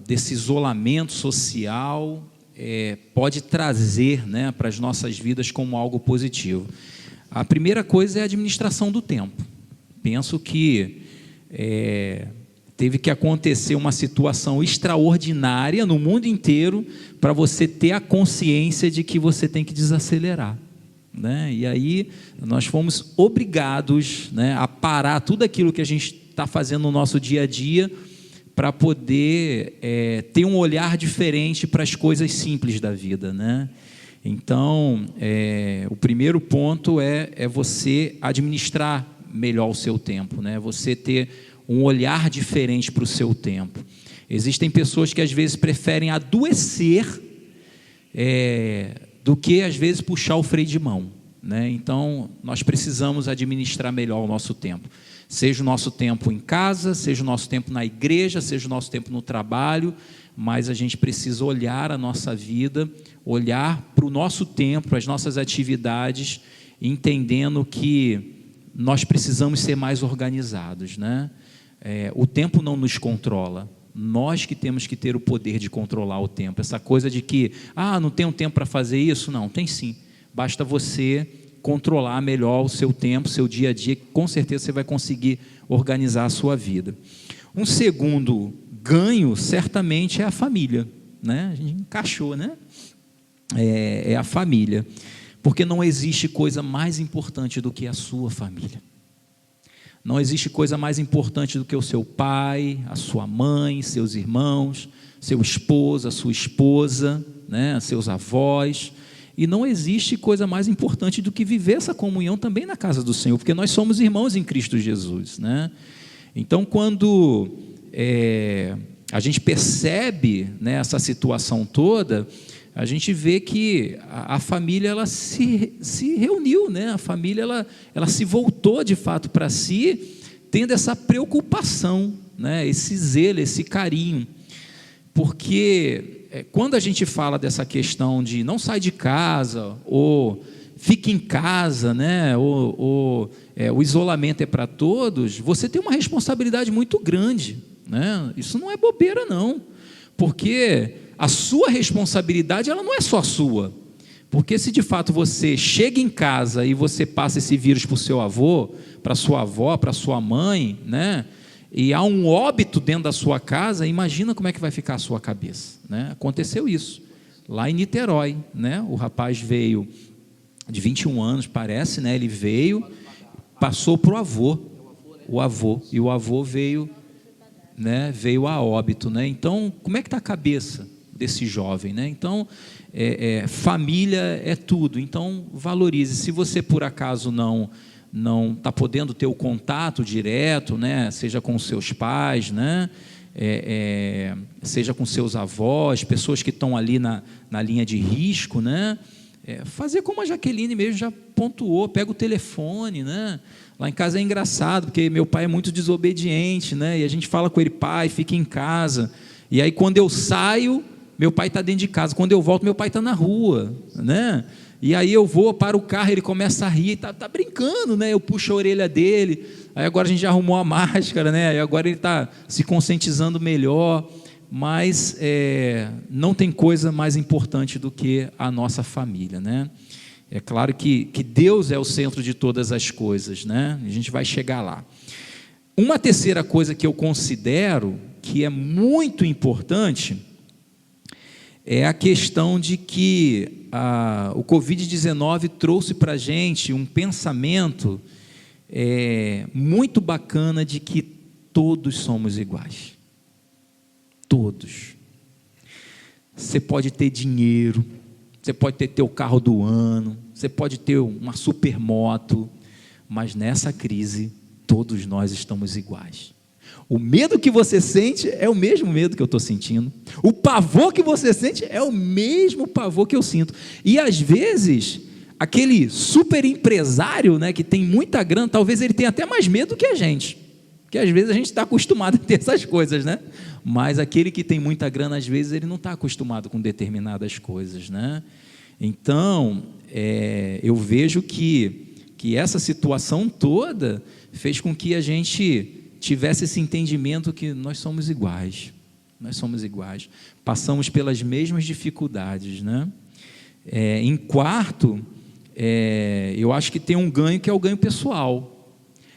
desse isolamento social pode trazer, né, para as nossas vidas como algo positivo. A primeira coisa é a administração do tempo. Penso que teve que acontecer uma situação extraordinária no mundo inteiro para você ter a consciência de que você tem que desacelerar, né? E aí nós fomos obrigados, né, a parar tudo aquilo que a gente está fazendo no nosso dia a dia para poder ter um olhar diferente para as coisas simples da vida, né? Então, o primeiro ponto é você administrar melhor o seu tempo, né? Você ter um olhar diferente para o seu tempo. Existem pessoas que às vezes preferem adoecer do que às vezes puxar o freio de mão, né? Então nós precisamos administrar melhor o nosso tempo, seja o nosso tempo em casa, seja o nosso tempo na igreja, seja o nosso tempo no trabalho, mas a gente precisa olhar a nossa vida, olhar para o nosso tempo, para as nossas atividades, entendendo que nós precisamos ser mais organizados, né? O tempo não nos controla, nós que temos que ter o poder de controlar o tempo. Essa coisa de que, não tenho tempo para fazer isso, não, tem sim, basta você controlar melhor o seu tempo, seu dia a dia, que com certeza você vai conseguir organizar a sua vida. Um segundo ganho, certamente, é a família, né? A gente encaixou, né? É a família, porque não existe coisa mais importante do que a sua família. Não existe coisa mais importante do que o seu pai, a sua mãe, seus irmãos, seu esposo, a sua esposa, né, seus avós. E não existe coisa mais importante do que viver essa comunhão também na casa do Senhor, porque nós somos irmãos em Cristo Jesus, né? Então, quando a gente percebe, né, essa situação toda, a gente vê que a família ela se reuniu, né? A família ela se voltou de fato para si, tendo essa preocupação, né? Esse zelo, esse carinho, porque quando a gente fala dessa questão de não sai de casa ou fique em casa, né? O isolamento é para todos, você tem uma responsabilidade muito grande, né? Isso não é bobeira não, porque a sua responsabilidade ela não é só sua, porque se de fato você chega em casa e você passa esse vírus para o seu avô, para sua avó, para sua mãe, né? E há um óbito dentro da sua casa, imagina como é que vai ficar a sua cabeça, né? Aconteceu isso lá em Niterói, né? O rapaz veio de 21 anos, parece, né? Ele veio, passou para o avô, e o avô veio, né? Veio a óbito, né? Então, como é que está a cabeça desse jovem, né? Então, família é tudo. Então, valorize. Se você por acaso não está podendo ter o contato direto, né? Seja com seus pais, né? Seja com seus avós, pessoas que estão ali na linha de risco, né? fazer como a Jaqueline mesmo já pontuou, pega o telefone, né? Lá em casa é engraçado, porque meu pai é muito desobediente, né? E a gente fala com ele: pai, fica em casa. E aí quando eu saio, meu pai está dentro de casa. Quando eu volto, meu pai está na rua, né? E aí eu vou para o carro, ele começa a rir, tá brincando, né? Eu puxo a orelha dele. Aí agora a gente já arrumou a máscara, né? Aí agora ele está se conscientizando melhor. Mas não tem coisa mais importante do que a nossa família, né? É claro que Deus é o centro de todas as coisas, né? A gente vai chegar lá. Uma terceira coisa que eu considero que é muito importante é a questão de que o Covid-19 trouxe para a gente um pensamento muito bacana de que todos somos iguais. Todos. Você pode ter dinheiro, você pode ter teu carro do ano, você pode ter uma supermoto, mas nessa crise todos nós estamos iguais. O medo que você sente é o mesmo medo que eu estou sentindo. O pavor que você sente é o mesmo pavor que eu sinto. E às vezes, aquele super empresário, né, que tem muita grana, talvez ele tenha até mais medo que a gente. Porque às vezes a gente está acostumado a ter essas coisas, né? Mas aquele que tem muita grana, às vezes, ele não está acostumado com determinadas coisas, né? Então, eu vejo que essa situação toda fez com que a gente tivesse esse entendimento que nós somos iguais. Nós somos iguais. Passamos pelas mesmas dificuldades, né? Em quarto, eu acho que tem um ganho que é o ganho pessoal.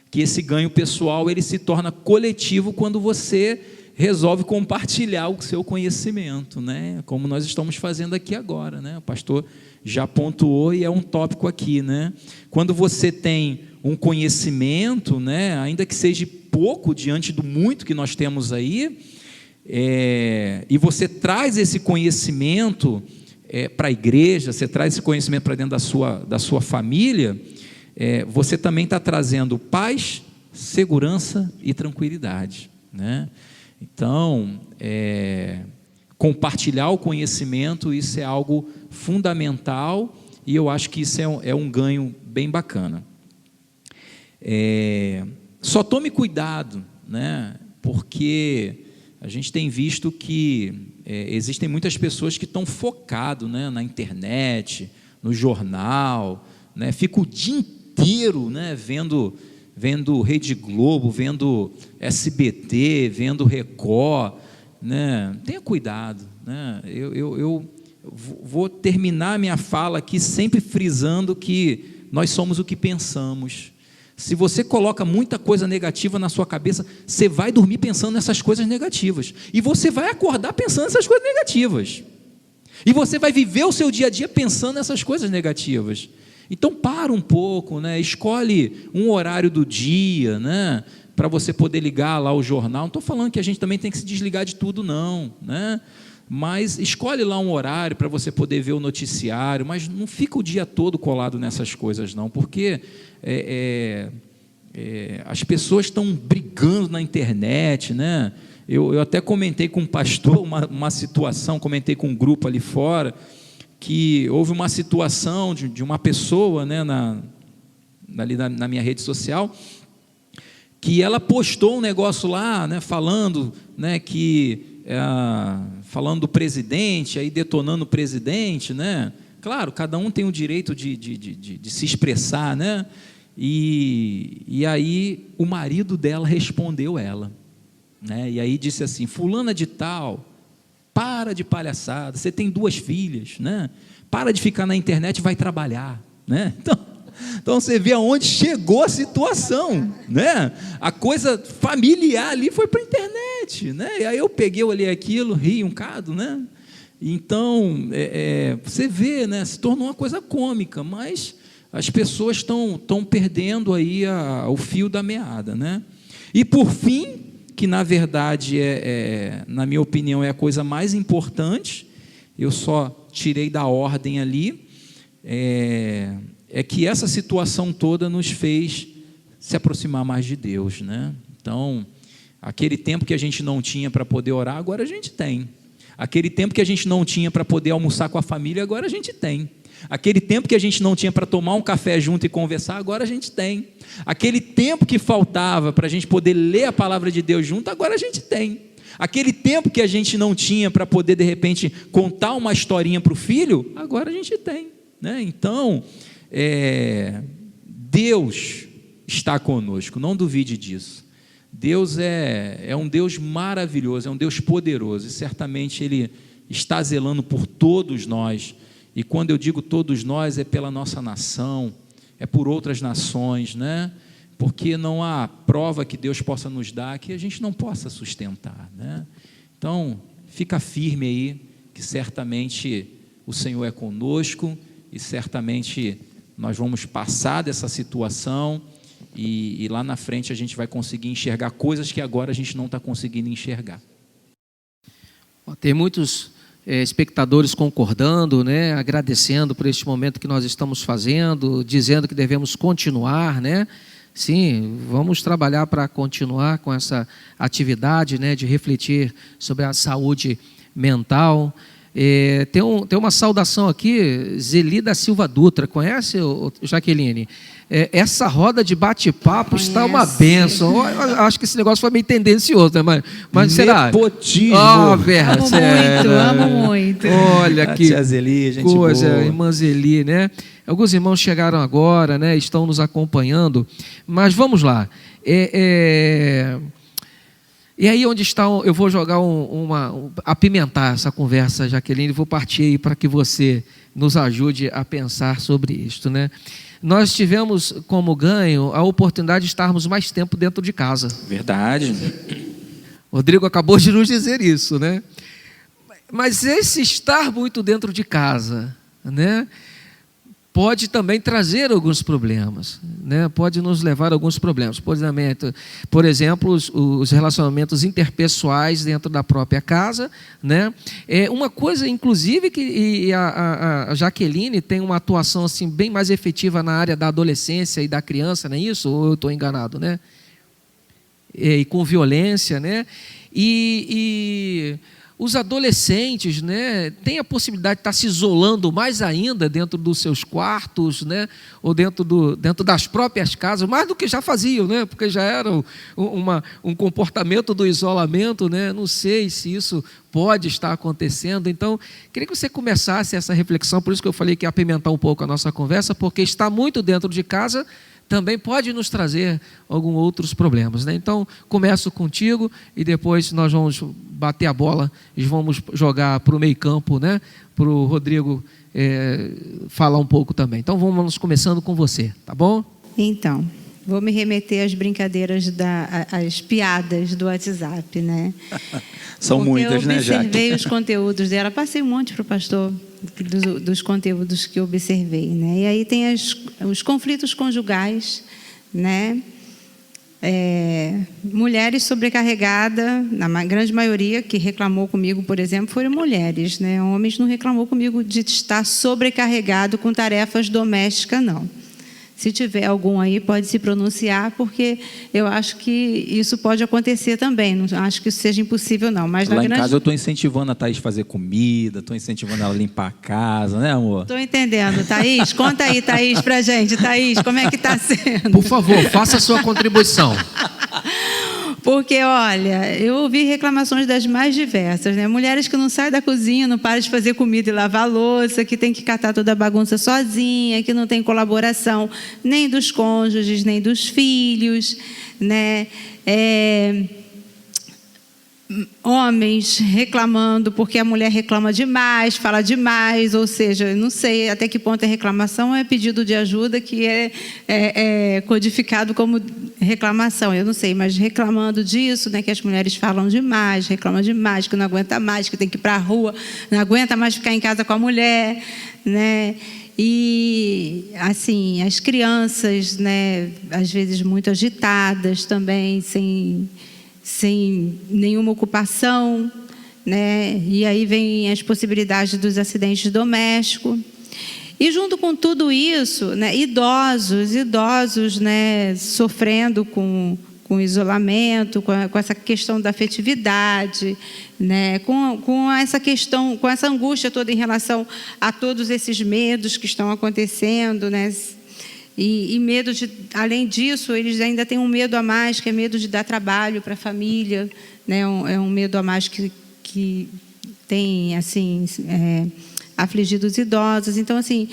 Que esse ganho pessoal ele se torna coletivo quando você resolve compartilhar o seu conhecimento, né? Como nós estamos fazendo aqui agora, né? O pastor já pontuou e é um tópico aqui, né? Quando você tem um conhecimento, né, ainda que seja pouco diante do muito que nós temos aí, e você traz esse conhecimento para a igreja, você traz esse conhecimento para dentro da sua família, você também está trazendo paz, segurança e tranquilidade, né? Então, compartilhar o conhecimento, isso é algo fundamental, e eu acho que isso é um ganho bem bacana. Só tome cuidado, né? Porque a gente tem visto que existem muitas pessoas que estão focadas, né, na internet, no jornal, né? Fica o dia inteiro, né, vendo Rede Globo, vendo SBT, vendo Record, né? Tenha cuidado, né? Eu vou terminar minha fala aqui sempre frisando que nós somos o que pensamos. Se você coloca muita coisa negativa na sua cabeça, você vai dormir pensando nessas coisas negativas, e você vai acordar pensando nessas coisas negativas, e você vai viver o seu dia a dia pensando nessas coisas negativas. Então para um pouco, né? Escolhe um horário do dia, né, para você poder ligar lá o jornal. Não estou falando que a gente também tem que se desligar de tudo, não, né? Mas escolhe lá um horário para você poder ver o noticiário, mas não fica o dia todo colado nessas coisas, não, porque as pessoas estão brigando na internet, né? Eu até comentei com um pastor uma situação, comentei com um grupo ali fora, que houve uma situação de uma pessoa, né, ali na minha rede social, que ela postou um negócio lá, né, falando, né, falando do presidente, aí detonando o presidente, né? Claro, cada um tem o direito de se expressar, né? E aí o marido dela respondeu ela, né? E aí disse assim: fulana de tal, para de palhaçada, você tem 2 filhas, né? Para de ficar na internet e vai trabalhar, né? Então você vê aonde chegou a situação, né? A coisa familiar ali foi para a internet, né? E aí eu peguei, olhei aquilo, ri um bocado, né? Então, você vê, né? Se tornou uma coisa cômica, mas as pessoas estão perdendo aí o fio da meada, né? E por fim, que na verdade na minha opinião é a coisa mais importante, eu só tirei da ordem ali, é que essa situação toda nos fez se aproximar mais de Deus, né? Então, aquele tempo que a gente não tinha para poder orar, agora a gente tem. Aquele tempo que a gente não tinha para poder almoçar com a família, agora a gente tem. Aquele tempo que a gente não tinha para tomar um café junto e conversar, agora a gente tem. Aquele tempo que faltava para a gente poder ler a palavra de Deus junto, agora a gente tem. Aquele tempo que a gente não tinha para poder, de repente, contar uma historinha para o filho, agora a gente tem, né? Então, Deus está conosco, não duvide disso. Deus é um Deus maravilhoso, é um Deus poderoso, e certamente Ele está zelando por todos nós. E quando eu digo todos nós, é pela nossa nação, é por outras nações, né? Porque não há prova que Deus possa nos dar que a gente não possa sustentar, né? Então, fica firme aí, que certamente o Senhor é conosco, e certamente nós vamos passar dessa situação, e lá na frente a gente vai conseguir enxergar coisas que agora a gente não está conseguindo enxergar. Tem muitos espectadores concordando, né, agradecendo por este momento que nós estamos fazendo, dizendo que devemos continuar, né? Sim, vamos trabalhar para continuar com essa atividade, né, de refletir sobre a saúde mental. Tem uma saudação aqui, Zeli da Silva Dutra, conhece, Jaqueline? Essa roda de bate-papo está uma bênção. Eu acho que esse negócio foi meio tendencioso, né? Mas será? Nepotismo. Amo muito. Olha que tia Zeli, gente coisa, boa. irmã Zeli, né? Alguns irmãos chegaram agora, né? Estão nos acompanhando, mas vamos lá. E aí onde está, eu vou jogar apimentar essa conversa, Jaqueline, vou partir aí para que você nos ajude a pensar sobre isto, né? Nós tivemos como ganho a oportunidade de estarmos mais tempo dentro de casa. Verdade. Rodrigo acabou de nos dizer isso, né? Mas esse estar muito dentro de casa, né, pode também trazer alguns problemas, né? Pode nos levar a alguns problemas. Por exemplo, os relacionamentos interpessoais dentro da própria casa, né? Uma coisa, inclusive, que a Jaqueline tem uma atuação assim, bem mais efetiva na área da adolescência e da criança, não é isso? Ou eu estou enganado, né? E com violência, né? Os adolescentes, né, têm a possibilidade de estar se isolando mais ainda dentro dos seus quartos, né, ou dentro das próprias casas, mais do que já faziam, né, porque já era um comportamento do isolamento, né. Não sei se isso pode estar acontecendo. Então, queria que você começasse essa reflexão, por isso que eu falei que ia apimentar um pouco a nossa conversa, porque estar muito dentro de casa também pode nos trazer alguns outros problemas, né? Então, começo contigo e depois nós vamos bater a bola e vamos jogar para o meio campo, né? Para o Rodrigo falar um pouco também. Então, vamos começando com você, tá bom? Então, vou me remeter às brincadeiras, às piadas do WhatsApp, né? São porque muitas, né, Jaque? Eu observei os conteúdos dela, passei um monte para o pastor dos conteúdos que eu observei, né? E aí tem os conflitos conjugais, né? Mulheres sobrecarregadas, na grande maioria que reclamou comigo, por exemplo, foram mulheres, né? Homens não reclamou comigo de estar sobrecarregado com tarefas domésticas, não. Se tiver algum aí, pode se pronunciar, porque eu acho que isso pode acontecer também. Não acho que isso seja impossível, não. Mas lá em casa eu estou incentivando a Thaís a fazer comida, estou incentivando ela a limpar a casa, né, amor? Estou entendendo. Thaís, conta aí, Thaís, pra gente. Thaís, como é que está sendo? Por favor, faça a sua contribuição. Porque, olha, eu ouvi reclamações das mais diversas, né? Mulheres que não saem da cozinha, não param de fazer comida e lavar louça, que tem que catar toda a bagunça sozinha, que não tem colaboração nem dos cônjuges, nem dos filhos, né? Homens reclamando porque a mulher reclama demais, fala demais, ou seja, não sei até que ponto é reclamação ou é pedido de ajuda que é codificado como reclamação, eu não sei, mas reclamando disso, né, que as mulheres falam demais, reclamam demais, que não aguenta mais, que tem que ir para a rua, não aguenta mais ficar em casa com a mulher, né? E, assim, as crianças, né, às vezes muito agitadas também, sem nenhuma ocupação, né? E aí vem as possibilidades dos acidentes domésticos. E junto com tudo isso, né, idosos, né, sofrendo com o isolamento, com essa questão da afetividade, né? com essa questão, com essa angústia toda em relação a todos esses medos que estão acontecendo, né? E medo de, além disso, eles ainda têm um medo a mais, que é medo de dar trabalho para a família, né? É um medo a mais que tem, assim, afligido os idosos. Então, assim,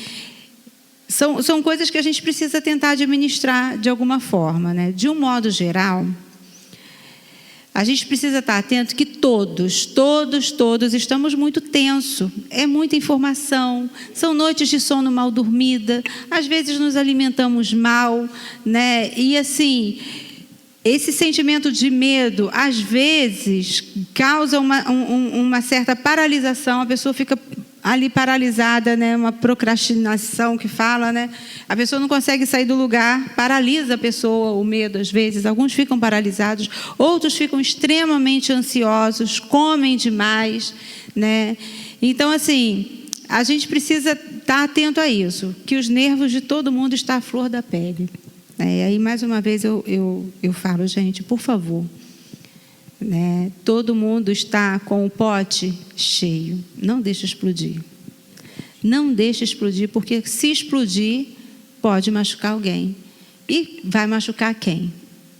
são coisas que a gente precisa tentar administrar de alguma forma, né? De um modo geral, a gente precisa estar atento que todos estamos muito tensos. É muita informação, são noites de sono mal dormida, às vezes nos alimentamos mal, né? E assim, esse sentimento de medo, às vezes, causa uma certa paralisação, a pessoa fica ali paralisada, né? Uma procrastinação que fala, né? A pessoa não consegue sair do lugar, paralisa a pessoa, o medo às vezes. Alguns ficam paralisados, outros ficam extremamente ansiosos, comem demais, né? Então, assim, a gente precisa estar atento a isso, que os nervos de todo mundo estão à flor da pele. E aí, mais uma vez, eu falo, gente, por favor, né? Todo mundo está com o pote cheio. Não deixe explodir. Não deixe explodir, porque se explodir, pode machucar alguém. E vai machucar quem?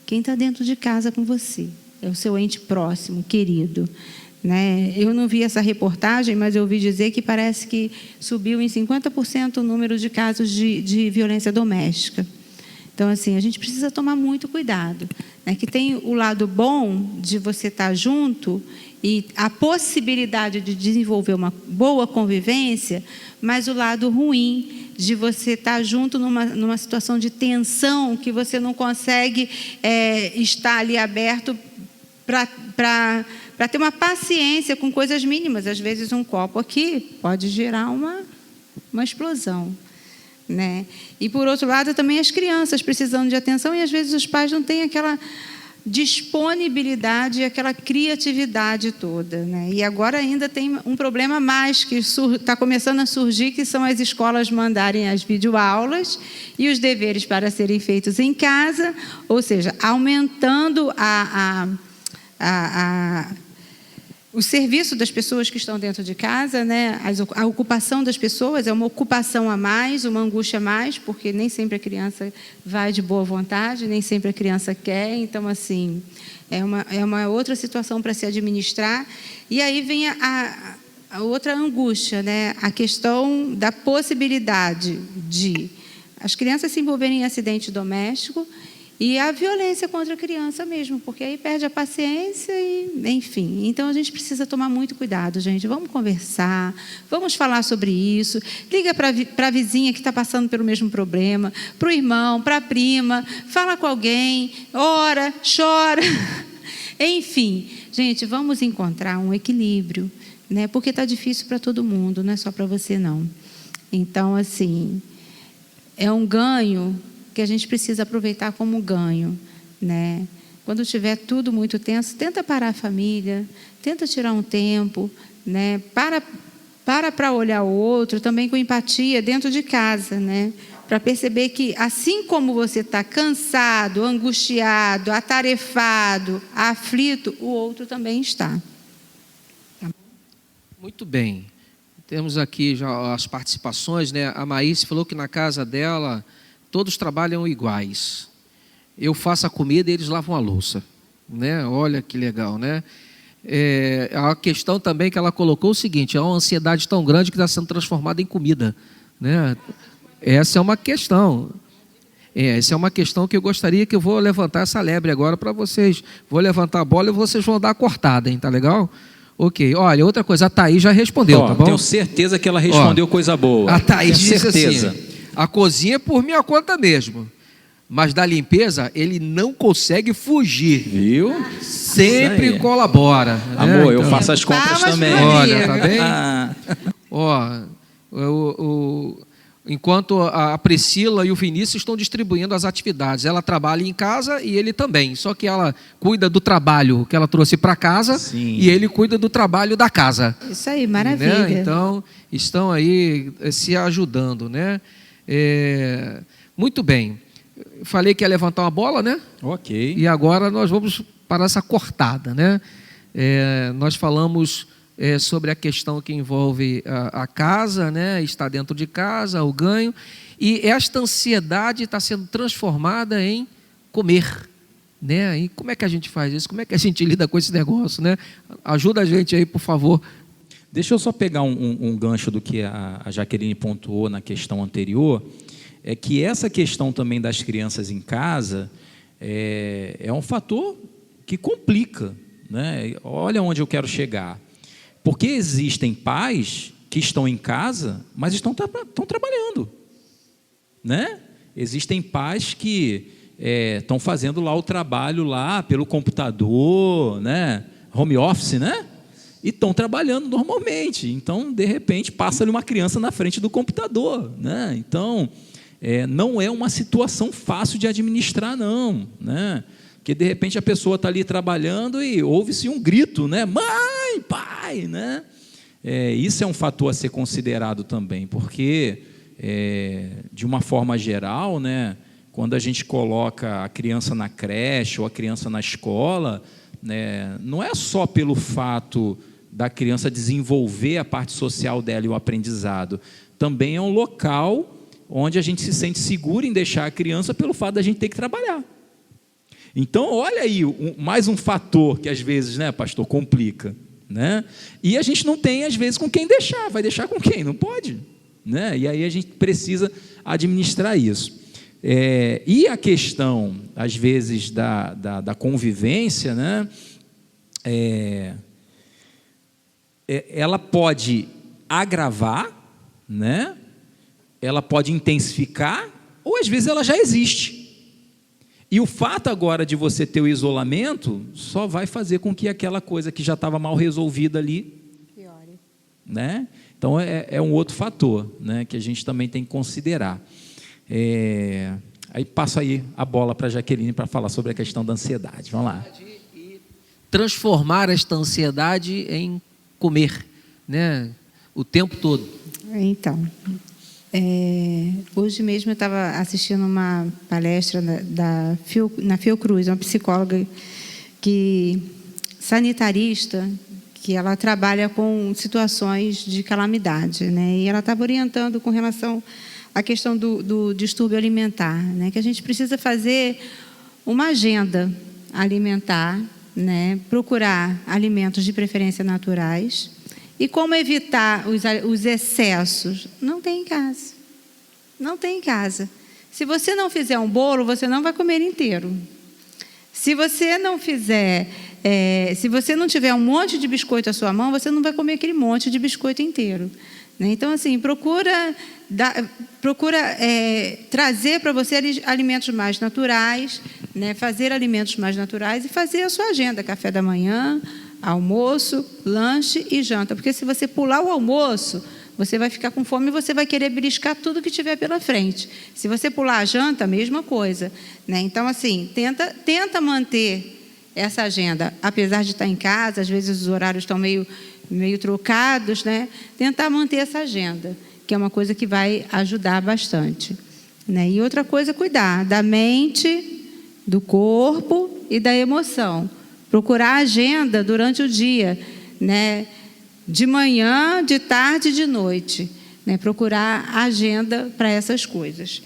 Quem está dentro de casa com você. É o seu ente próximo, querido. Né? Eu não vi essa reportagem, mas eu ouvi dizer que parece que subiu em 50% o número de casos de violência doméstica. Então, assim, a gente precisa tomar muito cuidado, né? Que tem o lado bom de você estar junto e a possibilidade de desenvolver uma boa convivência, mas o lado ruim de você estar junto numa situação de tensão que você não consegue estar ali aberto para ter uma paciência com coisas mínimas. Às vezes, um copo aqui pode gerar uma explosão. Né? E, por outro lado, também as crianças precisando de atenção e, às vezes, os pais não têm aquela disponibilidade e aquela criatividade toda. Né? E agora ainda tem um problema mais que está começando a surgir, que são as escolas mandarem as videoaulas e os deveres para serem feitos em casa, ou seja, aumentando o serviço das pessoas que estão dentro de casa, né? A ocupação das pessoas é uma ocupação a mais, uma angústia a mais, porque nem sempre a criança vai de boa vontade, nem sempre a criança quer. Então, assim, é uma outra situação para se administrar. E aí vem a outra angústia, né? A questão da possibilidade de as crianças se envolverem em acidente doméstico e a violência contra a criança mesmo, porque aí perde a paciência e, enfim. Então, a gente precisa tomar muito cuidado, gente. Vamos conversar, vamos falar sobre isso. Liga para a vizinha que está passando pelo mesmo problema, para o irmão, para a prima, fala com alguém, ora, chora. Enfim, gente, vamos encontrar um equilíbrio, né? Porque está difícil para todo mundo, não é só para você, não. Então, assim, é um ganho que a gente precisa aproveitar como ganho, né? Quando estiver tudo muito tenso, tenta parar a família, tenta tirar um tempo, né? Para olhar o outro, também com empatia dentro de casa, né? Para perceber que, assim como você está cansado, angustiado, atarefado, aflito, o outro também está. Muito bem. Temos aqui já as participações, né? A Maíse falou que na casa dela todos trabalham iguais. Eu faço a comida e eles lavam a louça, né? Olha que legal, né? A questão também que ela colocou é o seguinte: é uma ansiedade tão grande que está sendo transformada em comida, né? Essa é uma questão. Essa é uma questão que eu gostaria que eu vou levantar essa lebre agora para vocês. Vou levantar a bola e vocês vão dar a cortada, hein? Tá legal? Ok. Olha, outra coisa, a Thaís já respondeu, tá bom? Tenho certeza que ela respondeu coisa boa. A Thaís disse certeza. Assim: a cozinha é por minha conta mesmo, mas da limpeza ele não consegue fugir. Viu? Sempre colabora. Amor, né? eu faço as compras também. Olha, tá bem? Enquanto a Priscila e o Vinícius estão distribuindo as atividades. Ela trabalha em casa e ele também. Só que ela cuida do trabalho que ela trouxe para casa. Sim. E ele cuida do trabalho da casa. Isso aí, maravilha. Né? Então, estão aí se ajudando, né? Muito bem. falei que ia levantar uma bola, né? Ok. E agora nós vamos para essa cortada, né? Nós falamos sobre a questão que envolve a casa, né? Estar dentro de casa, o ganho. E esta ansiedade está sendo transformada em comer, né? E como é que a gente faz isso? Como é que a gente lida com esse negócio, né? Ajuda a gente aí, por favor. Deixa eu só pegar um gancho do que a Jaqueline pontuou na questão anterior, é que essa questão também das crianças em casa é um fator que complica, né? Olha onde eu quero chegar. Porque existem pais que estão em casa, mas estão trabalhando, né? Existem pais que estão fazendo lá o trabalho lá pelo computador, né? Home office, né? E estão trabalhando normalmente. Então, de repente, passa-lhe uma criança na frente do computador, né? Então, não é uma situação fácil de administrar, não, né? Porque, de repente, a pessoa está ali trabalhando e ouve-se um grito, né? Mãe, pai, né? Isso é um fator a ser considerado também, porque, de uma forma geral, né, quando a gente coloca a criança na creche ou a criança na escola, né, não é só pelo fato da criança desenvolver a parte social dela e o aprendizado, também é um local onde a gente se sente seguro em deixar a criança pelo fato da gente ter que trabalhar. Então, olha aí, mais um fator que às vezes, né, pastor, complica, né? E a gente não tem, às vezes, com quem deixar. Vai deixar com quem? Não pode, né? E aí a gente precisa administrar isso. E a questão, às vezes, da convivência, né? Ela pode agravar, né? Ela pode intensificar, ou às vezes ela já existe. E o fato agora de você ter o isolamento só vai fazer com que aquela coisa que já estava mal resolvida ali piore, né? Então é um outro fator, né, que a gente também tem que considerar. Aí passo aí a bola para a Jaqueline para falar sobre a questão da ansiedade. Vamos lá. E transformar esta ansiedade em comer, né, o tempo todo. Então, hoje mesmo eu estava assistindo uma palestra na Fiocruz, uma psicóloga sanitarista, que ela trabalha com situações de calamidade, né? E ela estava orientando com relação à questão do distúrbio alimentar, né? Que a gente precisa fazer uma agenda alimentar, né? Procurar alimentos de preferência naturais. E como evitar os excessos? Não tem em casa. Não tem em casa. Se você não fizer um bolo, você não vai comer inteiro. Se você não fizer, se você não tiver um monte de biscoito à sua mão, você não vai comer aquele monte de biscoito inteiro, né? Então, assim, procura trazer para você alimentos mais naturais, né? Fazer alimentos mais naturais e fazer a sua agenda, café da manhã, almoço, lanche e janta. Porque se você pular o almoço, você vai ficar com fome e você vai querer beliscar tudo que tiver pela frente. Se você pular a janta, a mesma coisa, né? Então, assim, tenta manter essa agenda, apesar de estar em casa, às vezes os horários estão meio trocados, né? Tentar manter essa agenda, que é uma coisa que vai ajudar bastante, né? E outra coisa, cuidar da mente, do corpo e da emoção. Procurar a agenda durante o dia, né? De manhã, de tarde e de noite, né? Procurar a agenda para essas coisas.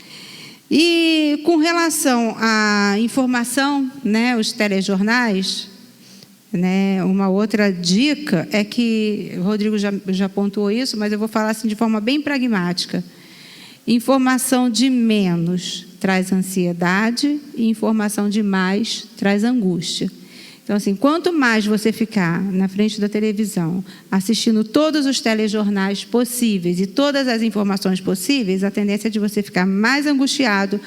E com relação à informação, né? Os telejornais, né? Uma outra dica é que o Rodrigo já pontuou isso, mas eu vou falar assim de forma bem pragmática. Informação de menos traz ansiedade e informação de mais traz angústia. Então, assim, quanto mais você ficar na frente da televisão, assistindo todos os telejornais possíveis e todas as informações possíveis, a tendência é de você ficar mais angustiado,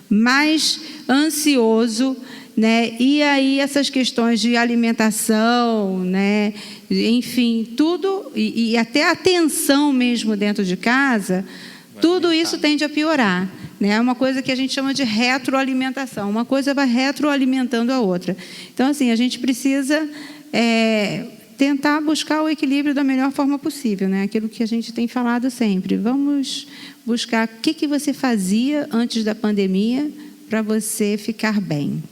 mais ansioso, né? E aí essas questões de alimentação, né? Enfim, tudo, e até a tensão mesmo dentro de casa, tudo isso tende a piorar. É uma coisa que a gente chama de retroalimentação. Uma coisa vai retroalimentando a outra. Então, assim, a gente precisa tentar buscar o equilíbrio da melhor forma possível, né? Aquilo que a gente tem falado sempre. Vamos buscar o que você fazia antes da pandemia, para você ficar bem.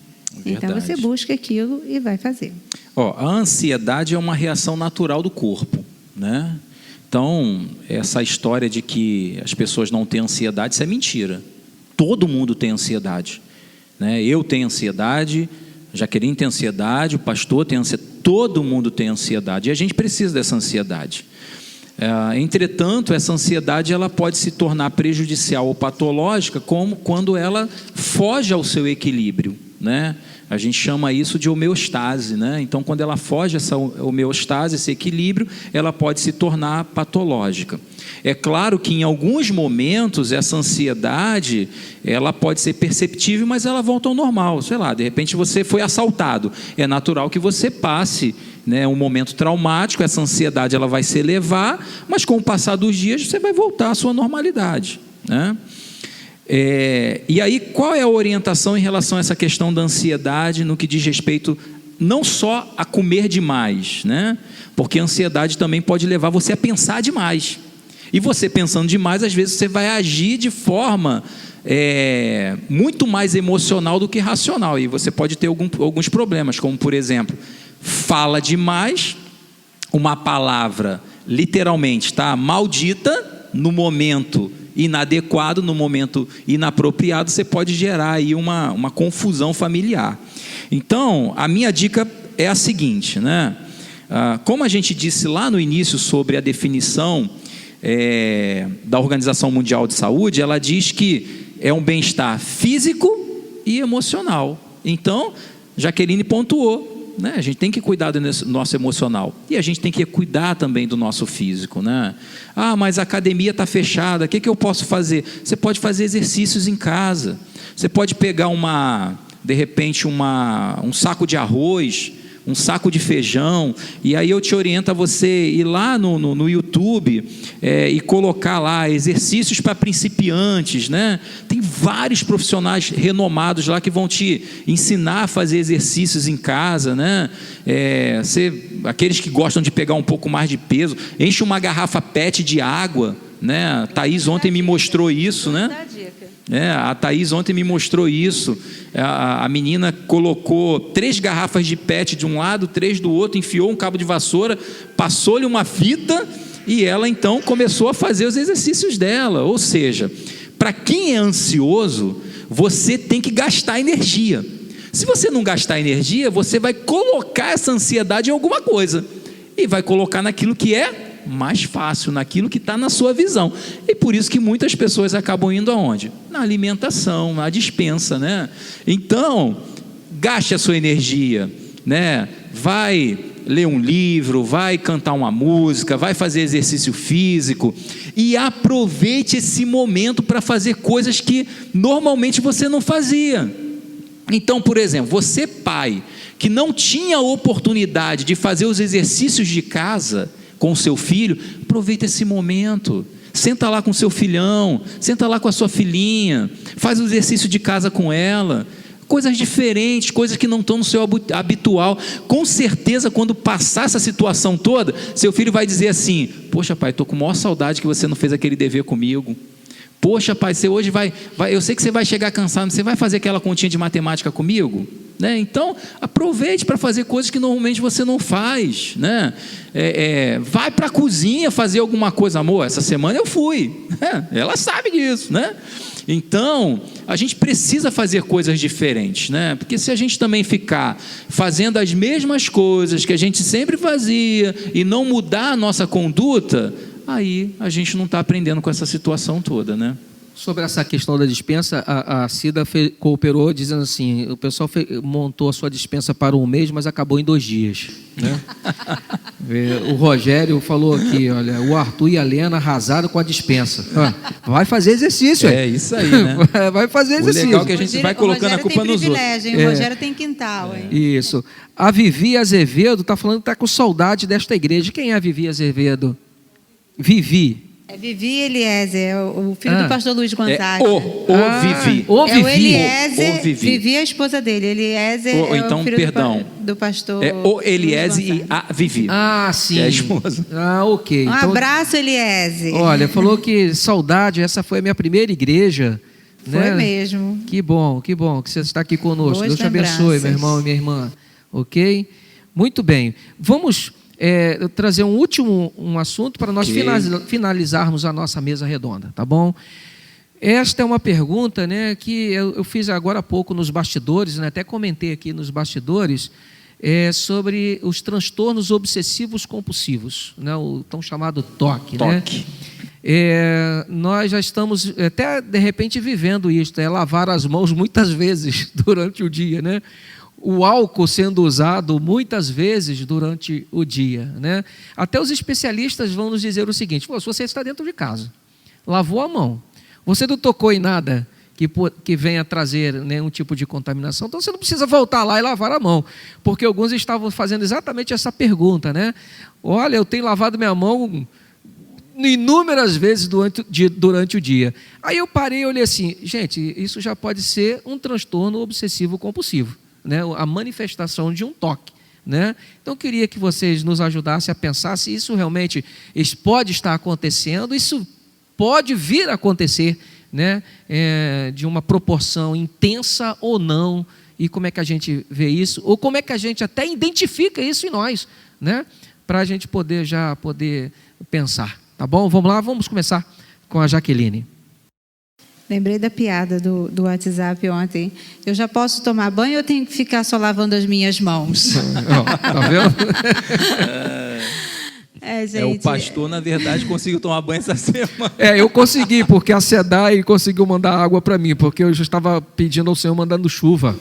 Então Verdade. você busca aquilo e vai fazer. A ansiedade é uma reação natural do corpo, né? Então, essa história de que as pessoas não têm ansiedade, isso é mentira. Todo mundo tem ansiedade, né? Eu tenho ansiedade, Jaqueline tem ansiedade, o pastor tem ansiedade, todo mundo tem ansiedade, e a gente precisa dessa ansiedade. Entretanto, essa ansiedade ela pode se tornar prejudicial ou patológica como quando ela foge ao seu equilíbrio, né? A gente chama isso de homeostase, né? Então, quando ela foge essa homeostase, esse equilíbrio, ela pode se tornar patológica. É claro que em alguns momentos essa ansiedade ela pode ser perceptível, mas ela volta ao normal. Sei lá, de repente você foi assaltado, é natural que você passe, né, um momento traumático, essa ansiedade ela vai se elevar, mas com o passar dos dias você vai voltar à sua normalidade, né? E aí, qual é a orientação em relação a essa questão da ansiedade no que diz respeito não só a comer demais, né? Porque a ansiedade também pode levar você a pensar demais. E você pensando demais, às vezes você vai agir de forma muito mais emocional do que racional. E você pode ter alguns problemas, como por exemplo, fala demais, uma palavra literalmente está maldita no momento inadequado, no momento inapropriado, você pode gerar aí uma confusão familiar. Então, a minha dica é a seguinte, né? Como a gente disse lá no início sobre a definição da Organização Mundial de Saúde, ela diz que é um bem-estar físico e emocional. Então, Jaqueline pontuou, né? A gente tem que cuidar do nosso emocional e a gente tem que cuidar também do nosso físico, né? Mas a academia está fechada, o que eu posso fazer? Você pode fazer exercícios em casa, você pode pegar de repente um saco de arroz, um saco de feijão, e aí eu te oriento a você ir lá no YouTube e colocar lá exercícios para principiantes, né? Tem vários profissionais renomados lá que vão te ensinar a fazer exercícios em casa, né? Aqueles que gostam de pegar um pouco mais de peso, enche uma garrafa PET de água, né? A Thaís ontem me mostrou isso, né? A Thaís ontem me mostrou isso. A menina colocou 3 garrafas de PET de um lado, 3 do outro, enfiou um cabo de vassoura, passou-lhe uma fita e ela então começou a fazer os exercícios dela. Ou seja, para quem é ansioso, você tem que gastar energia. Se você não gastar energia, você vai colocar essa ansiedade em alguma coisa e vai colocar naquilo que é mais fácil, naquilo que está na sua visão. E por isso que muitas pessoas acabam indo aonde? Na alimentação, na despensa, né? Então, gaste a sua energia, né? Vai ler um livro, vai cantar uma música, vai fazer exercício físico e aproveite esse momento para fazer coisas que normalmente você não fazia. Então, por exemplo, você pai que não tinha oportunidade de fazer os exercícios de casa com o seu filho, aproveita esse momento, senta lá com seu filhão, senta lá com a sua filhinha, faz o exercício de casa com ela, coisas diferentes, coisas que não estão no seu habitual. Com certeza, quando passar essa situação toda, seu filho vai dizer assim: poxa pai, estou com a maior saudade que você não fez aquele dever comigo. Poxa pai, você hoje vai, eu sei que você vai chegar cansado, você vai fazer aquela continha de matemática comigo? Né? Então, aproveite para fazer coisas que normalmente você não faz, né? Vai para a cozinha fazer alguma coisa. Amor, essa semana eu fui, ela sabe disso, né? Então, a gente precisa fazer coisas diferentes, né? Porque se a gente também ficar fazendo as mesmas coisas que a gente sempre fazia e não mudar a nossa conduta, aí a gente não está aprendendo com essa situação toda, né? Sobre essa questão da dispensa, a Cida cooperou dizendo assim: o pessoal montou a sua dispensa para 1 mês, mas acabou em 2 dias, né? O Rogério falou aqui, olha, o Arthur e a Lena arrasaram com a dispensa. Vai fazer exercício. É isso aí, né? Vai fazer exercício. O legal é que a gente vai colocando a culpa nos outros. O Rogério tem quintal, hein? Isso. A Vivi Azevedo está falando que está com saudade desta igreja. Quem é a Vivi Azevedo? Vivi. É Vivi Eliezer, o filho do pastor Luiz Gonzaga. Vivi. O Vivi. É o Eliezer, Vivi. Vivi é a esposa dele. Eliezer então, o filho perdão. do pastor. É o Eliezer e a Vivi. Sim. É a esposa. Ok. Um abraço, Eliezer. Olha, falou que saudade, essa foi a minha primeira igreja. Foi mesmo. Que bom que você está aqui conosco. Boas Deus te abençoe, lembranças. meu irmão e minha irmã. Ok? Muito bem. Vamos trazer um assunto para nós finalizarmos a nossa mesa redonda, tá bom? Esta é uma pergunta, né, que eu fiz agora há pouco nos bastidores, né, até comentei aqui nos bastidores, sobre os transtornos obsessivos compulsivos, né, o tão chamado TOC. Né? Nós já estamos até de repente vivendo isso, lavar as mãos muitas vezes durante o dia, né? O álcool sendo usado muitas vezes durante o dia, né? Até os especialistas vão nos dizer o seguinte: se você está dentro de casa, lavou a mão, você não tocou em nada que venha trazer nenhum tipo de contaminação, então você não precisa voltar lá e lavar a mão, porque alguns estavam fazendo exatamente essa pergunta, né? Olha, eu tenho lavado minha mão inúmeras vezes durante o dia. Aí eu parei e olhei assim, gente, isso já pode ser um transtorno obsessivo compulsivo, né? A manifestação de um TOC, né? Então eu queria que vocês nos ajudassem a pensar se isso realmente pode estar acontecendo, isso pode vir a acontecer, né? De uma proporção intensa ou não, e como é que a gente vê isso, ou como é que a gente até identifica isso em nós, né? Para a gente poder pensar, tá bom? Vamos lá, vamos começar com a Jaqueline. Lembrei da piada do WhatsApp ontem. Eu já posso tomar banho ou eu tenho que ficar só lavando as minhas mãos? Tá vendo? Gente, o pastor, na verdade, conseguiu tomar banho essa semana. Eu consegui, porque a SEDAI conseguiu mandar água para mim, porque eu já estava pedindo ao Senhor mandando chuva.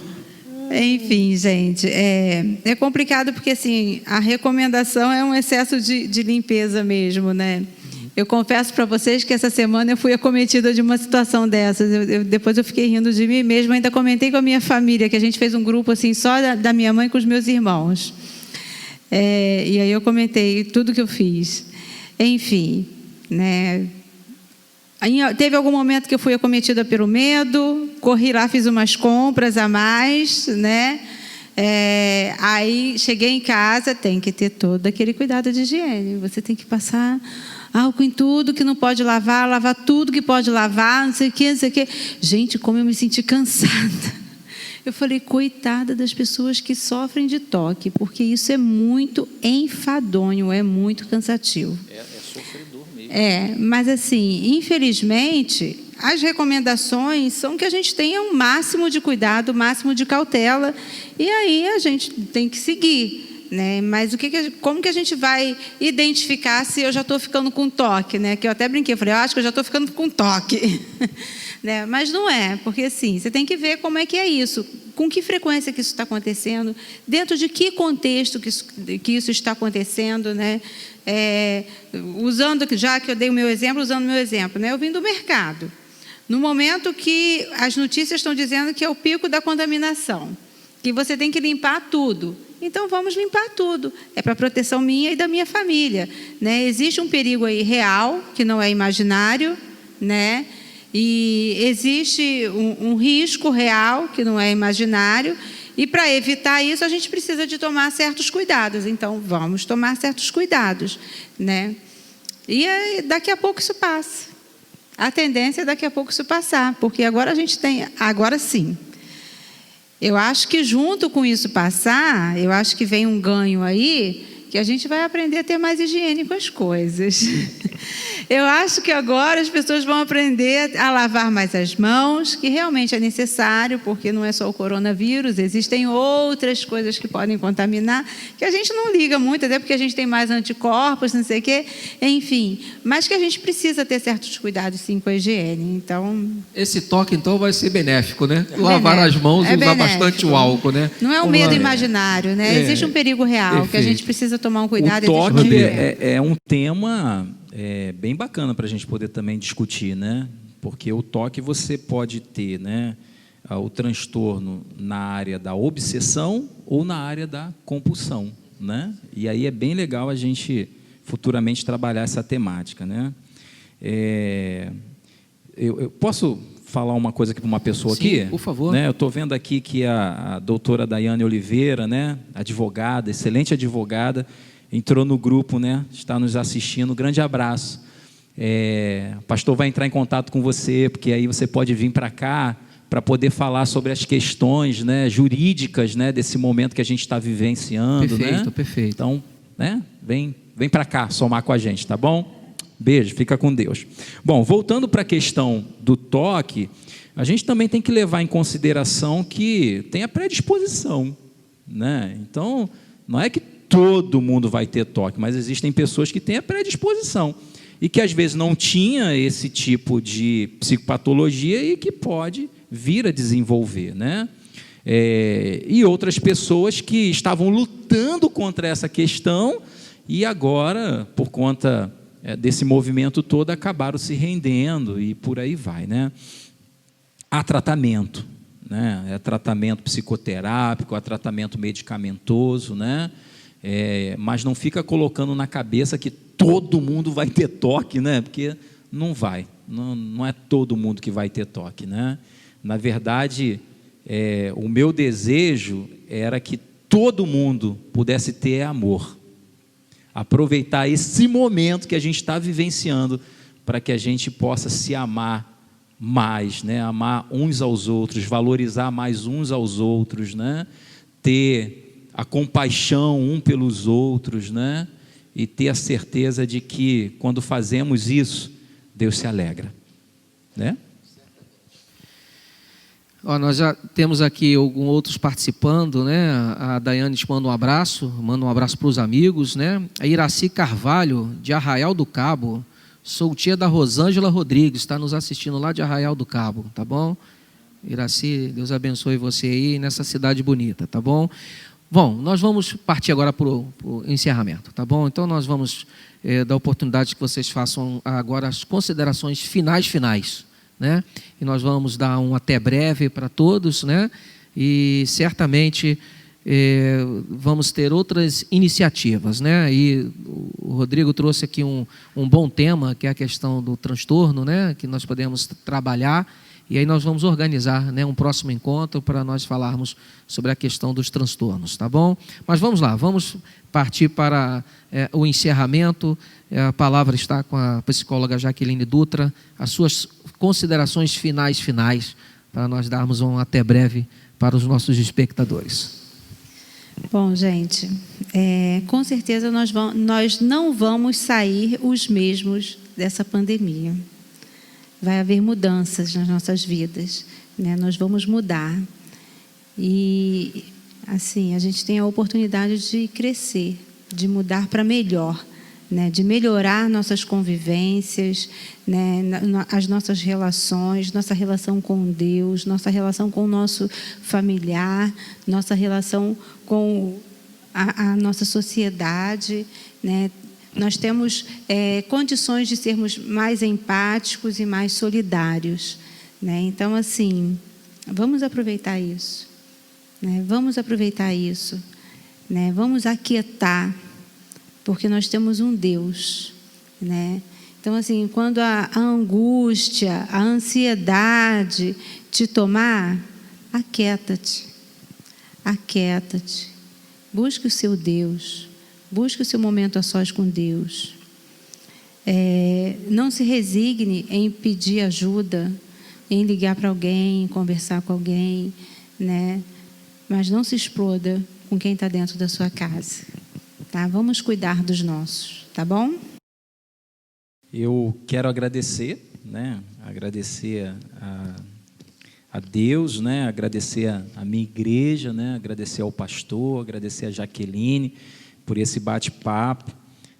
Enfim, gente, é complicado porque assim, a recomendação é um excesso de limpeza mesmo, né? Eu confesso para vocês que essa semana eu fui acometida de uma situação dessas. Depois eu fiquei rindo de mim mesma, ainda comentei com a minha família, que a gente fez um grupo assim, só da minha mãe com os meus irmãos. E aí eu comentei tudo que eu fiz. Enfim, né? Teve algum momento que eu fui acometida pelo medo, corri lá, fiz umas compras a mais, né? Aí cheguei em casa, tem que ter todo aquele cuidado de higiene. Você tem que passar álcool em tudo que não pode lavar tudo que pode lavar, não sei o que, não sei o que. Gente, como eu me senti cansada. Eu falei, coitada das pessoas que sofrem de TOC, porque isso é muito enfadonho, é muito cansativo. É sofredor mesmo. Mas assim, infelizmente, as recomendações são que a gente tenha um máximo de cuidado, o máximo de cautela, e aí a gente tem que seguir, né? Mas como que a gente vai identificar se eu já estou ficando com TOC, né? Que eu até brinquei, falei, eu acho que eu já estou ficando com TOC. Né? Mas não é, porque assim, você tem que ver como é que é isso, com que frequência que isso está acontecendo, dentro de que contexto que isso está acontecendo, né? Já que eu dei o meu exemplo, usando o meu exemplo, né? Eu vim do mercado, no momento que as notícias estão dizendo que é o pico da contaminação, que você tem que limpar tudo. Então vamos limpar tudo, é para proteção minha e da minha família, né? Existe um perigo aí real, que não é imaginário, né? E existe um risco real, que não é imaginário, e para evitar isso a gente precisa de tomar certos cuidados. Então vamos tomar certos cuidados, né? E aí, daqui a pouco isso passa. A tendência é daqui a pouco isso passar, porque agora agora sim. Eu acho que junto com isso passar, eu acho que vem um ganho aí, que a gente vai aprender a ter mais higiene com as coisas. Eu acho que agora as pessoas vão aprender a lavar mais as mãos, que realmente é necessário, porque não é só o coronavírus, existem outras coisas que podem contaminar, que a gente não liga muito, até porque a gente tem mais anticorpos, não sei o quê, enfim, mas que a gente precisa ter certos cuidados, sim, com a higiene. Então, esse toque, então, vai ser benéfico, né? Lavar as mãos e usar bastante o álcool, né? Não é um medo imaginário, né? Existe um perigo real, perfeito, que a gente precisa tomar um cuidado. O toque é um tema bem bacana para a gente poder também discutir, né? Porque o toque você pode ter, né, o transtorno na área da obsessão ou na área da compulsão, né? E aí é bem legal a gente futuramente trabalhar essa temática, né? Eu posso falar uma coisa aqui para uma pessoa? Sim, aqui? Por favor. Né? Eu estou vendo aqui que a doutora Daiane Oliveira, né, advogada, excelente advogada, entrou no grupo, né, está nos assistindo. Um grande abraço. O pastor vai entrar em contato com você, porque aí você pode vir para cá para poder falar sobre as questões, né, jurídicas, né, desse momento que a gente está vivenciando. Perfeito, né? perfeito. Então, né, vem para cá somar com a gente, tá bom? Beijo, fica com Deus. Bom, voltando para a questão do toque, a gente também tem que levar em consideração que tem a predisposição, né? Então, não é que todo mundo vai ter toque, mas existem pessoas que têm a predisposição e que às vezes não tinha esse tipo de psicopatologia e que pode vir a desenvolver, né? E outras pessoas que estavam lutando contra essa questão e agora, por conta desse movimento todo, acabaram se rendendo e por aí vai, né? Há tratamento, né? É tratamento psicoterápico, há tratamento medicamentoso, né? Mas não fica colocando na cabeça que todo mundo vai ter toque, né? Porque não vai, não é todo mundo que vai ter toque, né? Na verdade, o meu desejo era que todo mundo pudesse ter amor, aproveitar esse momento que a gente está vivenciando para que a gente possa se amar mais, né? Amar uns aos outros, valorizar mais uns aos outros, né? Ter a compaixão um pelos outros, né? E ter a certeza de que quando fazemos isso, Deus se alegra, né? Nós já temos aqui alguns outros participando, né? A Daiane te manda um abraço para os amigos, né? A Iraci Carvalho, de Arraial do Cabo, sou tia da Rosângela Rodrigues, está nos assistindo lá de Arraial do Cabo, tá bom? Iraci, Deus abençoe você aí nessa cidade bonita, tá bom? Bom, nós vamos partir agora para o encerramento, tá bom? Então nós vamos dar oportunidade que vocês façam agora as considerações finais, né? E nós vamos dar um até breve para todos, né? E certamente vamos ter outras iniciativas, né? E o Rodrigo trouxe aqui um bom tema, que é a questão do transtorno, né? Que nós podemos trabalhar, e aí nós vamos organizar, né, um próximo encontro para nós falarmos sobre a questão dos transtornos, tá bom? Mas vamos lá, vamos partir para o encerramento. A palavra está com a psicóloga Jaqueline Dutra, as suas considerações finais, para nós darmos um até breve para os nossos espectadores. Bom, gente, com certeza nós não vamos sair os mesmos dessa pandemia. Vai haver mudanças nas nossas vidas, né? Nós vamos mudar. E, assim, a gente tem a oportunidade de crescer, de mudar para melhor, né? De melhorar nossas convivências, né? As nossas relações, nossa relação com Deus, nossa relação com o nosso familiar, nossa relação com a nossa sociedade, né? Nós temos condições de sermos mais empáticos e mais solidários, né? Então, assim, vamos aproveitar isso, né? Vamos aproveitar isso, né? Vamos aquietar, porque nós temos um Deus, né? Então, assim, quando a angústia, a ansiedade te tomar, aquieta-te, busque o seu Deus. Busque o seu momento a sós com Deus. Não se resigne em pedir ajuda, em ligar para alguém, em conversar com alguém, né? Mas não se exploda com quem está dentro da sua casa. Tá? Vamos cuidar dos nossos, tá bom? Eu quero agradecer, né? Agradecer a Deus, né? Agradecer a minha igreja, né? Agradecer ao pastor, agradecer a Jaqueline por esse bate-papo.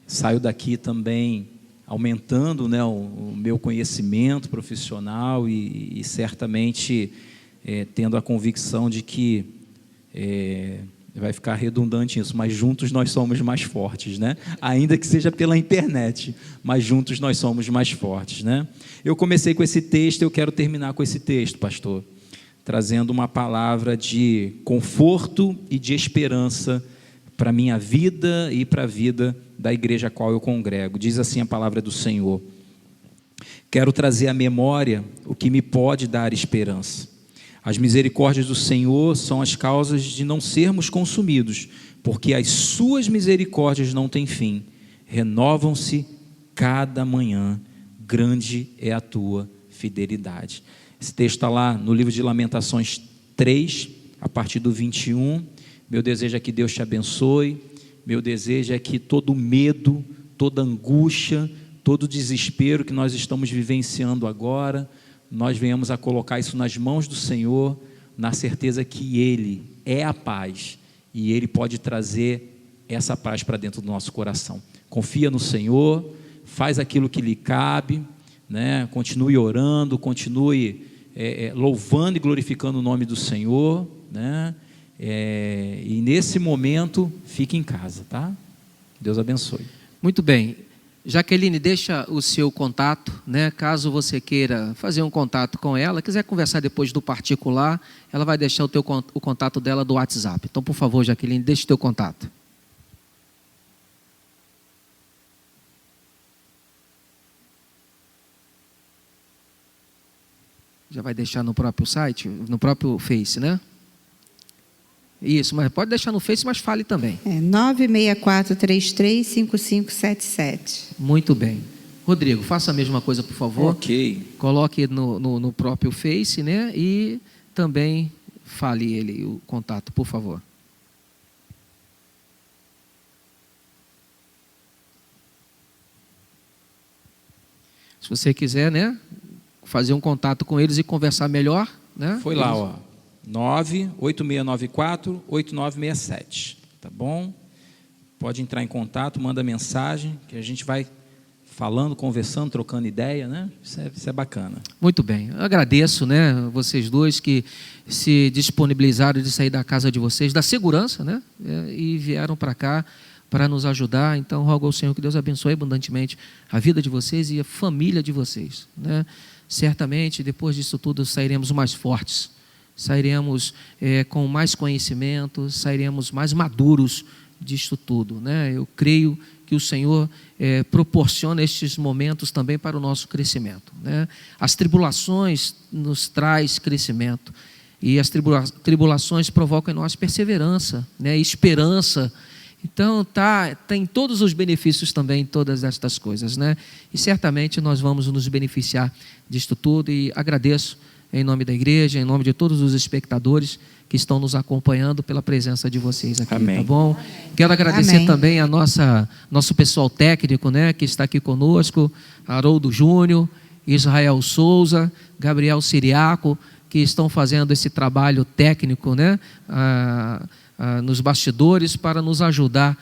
Saio daqui também aumentando, né, o meu conhecimento profissional e certamente tendo a convicção de que vai ficar redundante isso, mas juntos nós somos mais fortes, né? Ainda que seja pela internet, mas juntos nós somos mais fortes, né? Eu comecei com esse texto, eu quero terminar com esse texto, pastor, trazendo uma palavra de conforto e de esperança para a minha vida e para a vida da igreja a qual eu congrego. Diz assim a palavra do Senhor: quero trazer à memória o que me pode dar esperança. As misericórdias do Senhor são as causas de não sermos consumidos, porque as suas misericórdias não têm fim, renovam-se cada manhã. grande é a tua fidelidade. Esse texto está lá no livro de Lamentações 3, a partir do 21. Meu desejo é que Deus te abençoe. Meu desejo é que todo medo, toda angústia, todo desespero que nós estamos vivenciando agora, nós venhamos a colocar isso nas mãos do Senhor, na certeza que Ele é a paz e Ele pode trazer essa paz para dentro do nosso coração. Confia no Senhor, faz aquilo que lhe cabe, né? Continue orando, continue louvando e glorificando o nome do Senhor, né? E nesse momento, fique em casa, tá? Deus abençoe. Muito bem. Jaqueline, deixa o seu contato, né? Caso você queira fazer um contato com ela, quiser conversar depois do particular, ela vai deixar o contato dela do WhatsApp. Então, por favor, Jaqueline, deixe o teu contato. Já vai deixar no próprio site, no próprio Face, né? Isso, mas pode deixar no Face, mas fale também. 964335577. Muito bem. Rodrigo, faça a mesma coisa, por favor. Ok. Coloque no próprio Face, né? E também fale ele, o contato, por favor. Se você quiser, né? Fazer um contato com eles e conversar melhor, né? Foi lá, ó. 98694-8967, tá bom? Pode entrar em contato, manda mensagem, que a gente vai falando, conversando, trocando ideia, né? Isso é bacana. Muito bem, eu agradeço, né, vocês dois que se disponibilizaram de sair da casa de vocês, da segurança, né, e vieram para cá para nos ajudar. Então, rogo ao Senhor que Deus abençoe abundantemente a vida de vocês e a família de vocês, né? Certamente, depois disso tudo, sairemos mais fortes, sairemos com mais conhecimento, sairemos mais maduros disto tudo, né? Eu creio que o Senhor proporciona estes momentos também para o nosso crescimento, né? As tribulações nos traz crescimento e as tribulações provocam em nós perseverança, né? Esperança. Então tem todos os benefícios também em todas estas coisas, né? E certamente nós vamos nos beneficiar disto tudo, e agradeço em nome da igreja, em nome de todos os espectadores que estão nos acompanhando, pela presença de vocês aqui. Amém. Tá bom? Quero agradecer Amém. Também a nosso pessoal técnico, né, que está aqui conosco, Haroldo Júnior, Israel Souza, Gabriel Siriaco, que estão fazendo esse trabalho técnico, né, nos bastidores, para nos ajudar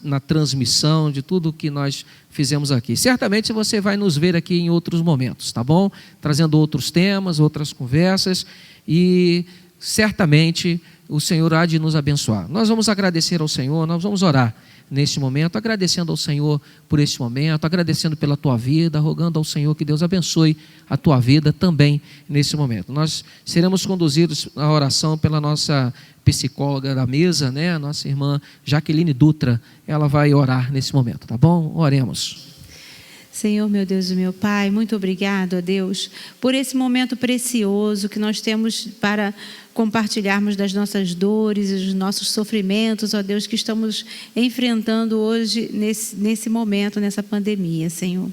na transmissão de tudo que nós fizemos aqui. Certamente você vai nos ver aqui em outros momentos, tá bom? Trazendo outros temas, outras conversas, e certamente o Senhor há de nos abençoar. Nós vamos agradecer ao Senhor, nós vamos orar neste momento, agradecendo ao Senhor por este momento, agradecendo pela tua vida, rogando ao Senhor que Deus abençoe a tua vida também nesse momento. Nós seremos conduzidos à oração pela nossa psicóloga da mesa, né? A nossa irmã Jaqueline Dutra. Ela vai orar nesse momento, tá bom? Oremos. Senhor, meu Deus e meu Pai, muito obrigado, ó Deus, por esse momento precioso que nós temos para compartilharmos das nossas dores e dos nossos sofrimentos, ó Deus, que estamos enfrentando hoje nesse momento, nessa pandemia, Senhor.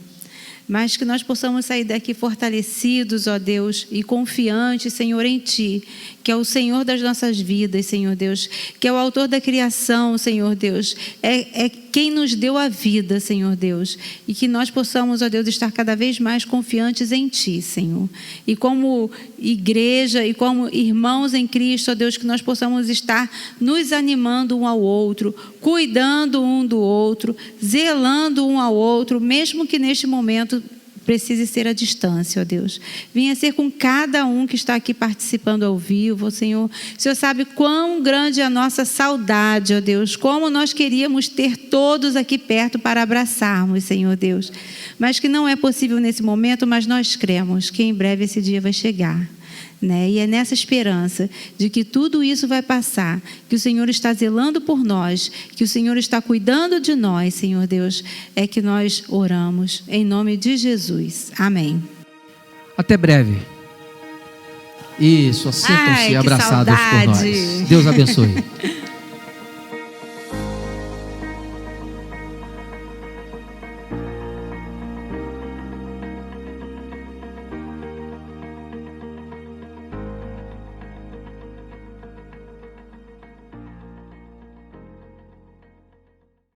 Mas que nós possamos sair daqui fortalecidos, ó Deus, e confiantes, Senhor, em Ti, que é o Senhor das nossas vidas, Senhor Deus, que é o autor da criação, Senhor Deus, é quem nos deu a vida, Senhor Deus, e que nós possamos, ó Deus, estar cada vez mais confiantes em Ti, Senhor, e como igreja e como irmãos em Cristo, ó Deus, que nós possamos estar nos animando um ao outro, cuidando um do outro, zelando um ao outro, mesmo que neste momento precise ser à distância, ó Deus. Venha ser com cada um que está aqui participando ao vivo, Senhor. O Senhor sabe quão grande é a nossa saudade, ó Deus, como nós queríamos ter todos aqui perto para abraçarmos, Senhor Deus. Mas que não é possível nesse momento, mas nós cremos que em breve esse dia vai chegar. E é nessa esperança de que tudo isso vai passar, que o Senhor está zelando por nós, que o Senhor está cuidando de nós, Senhor Deus, é que nós oramos em nome de Jesus. Amém. Até breve. Isso, sintam-se abraçados por nós. Deus abençoe.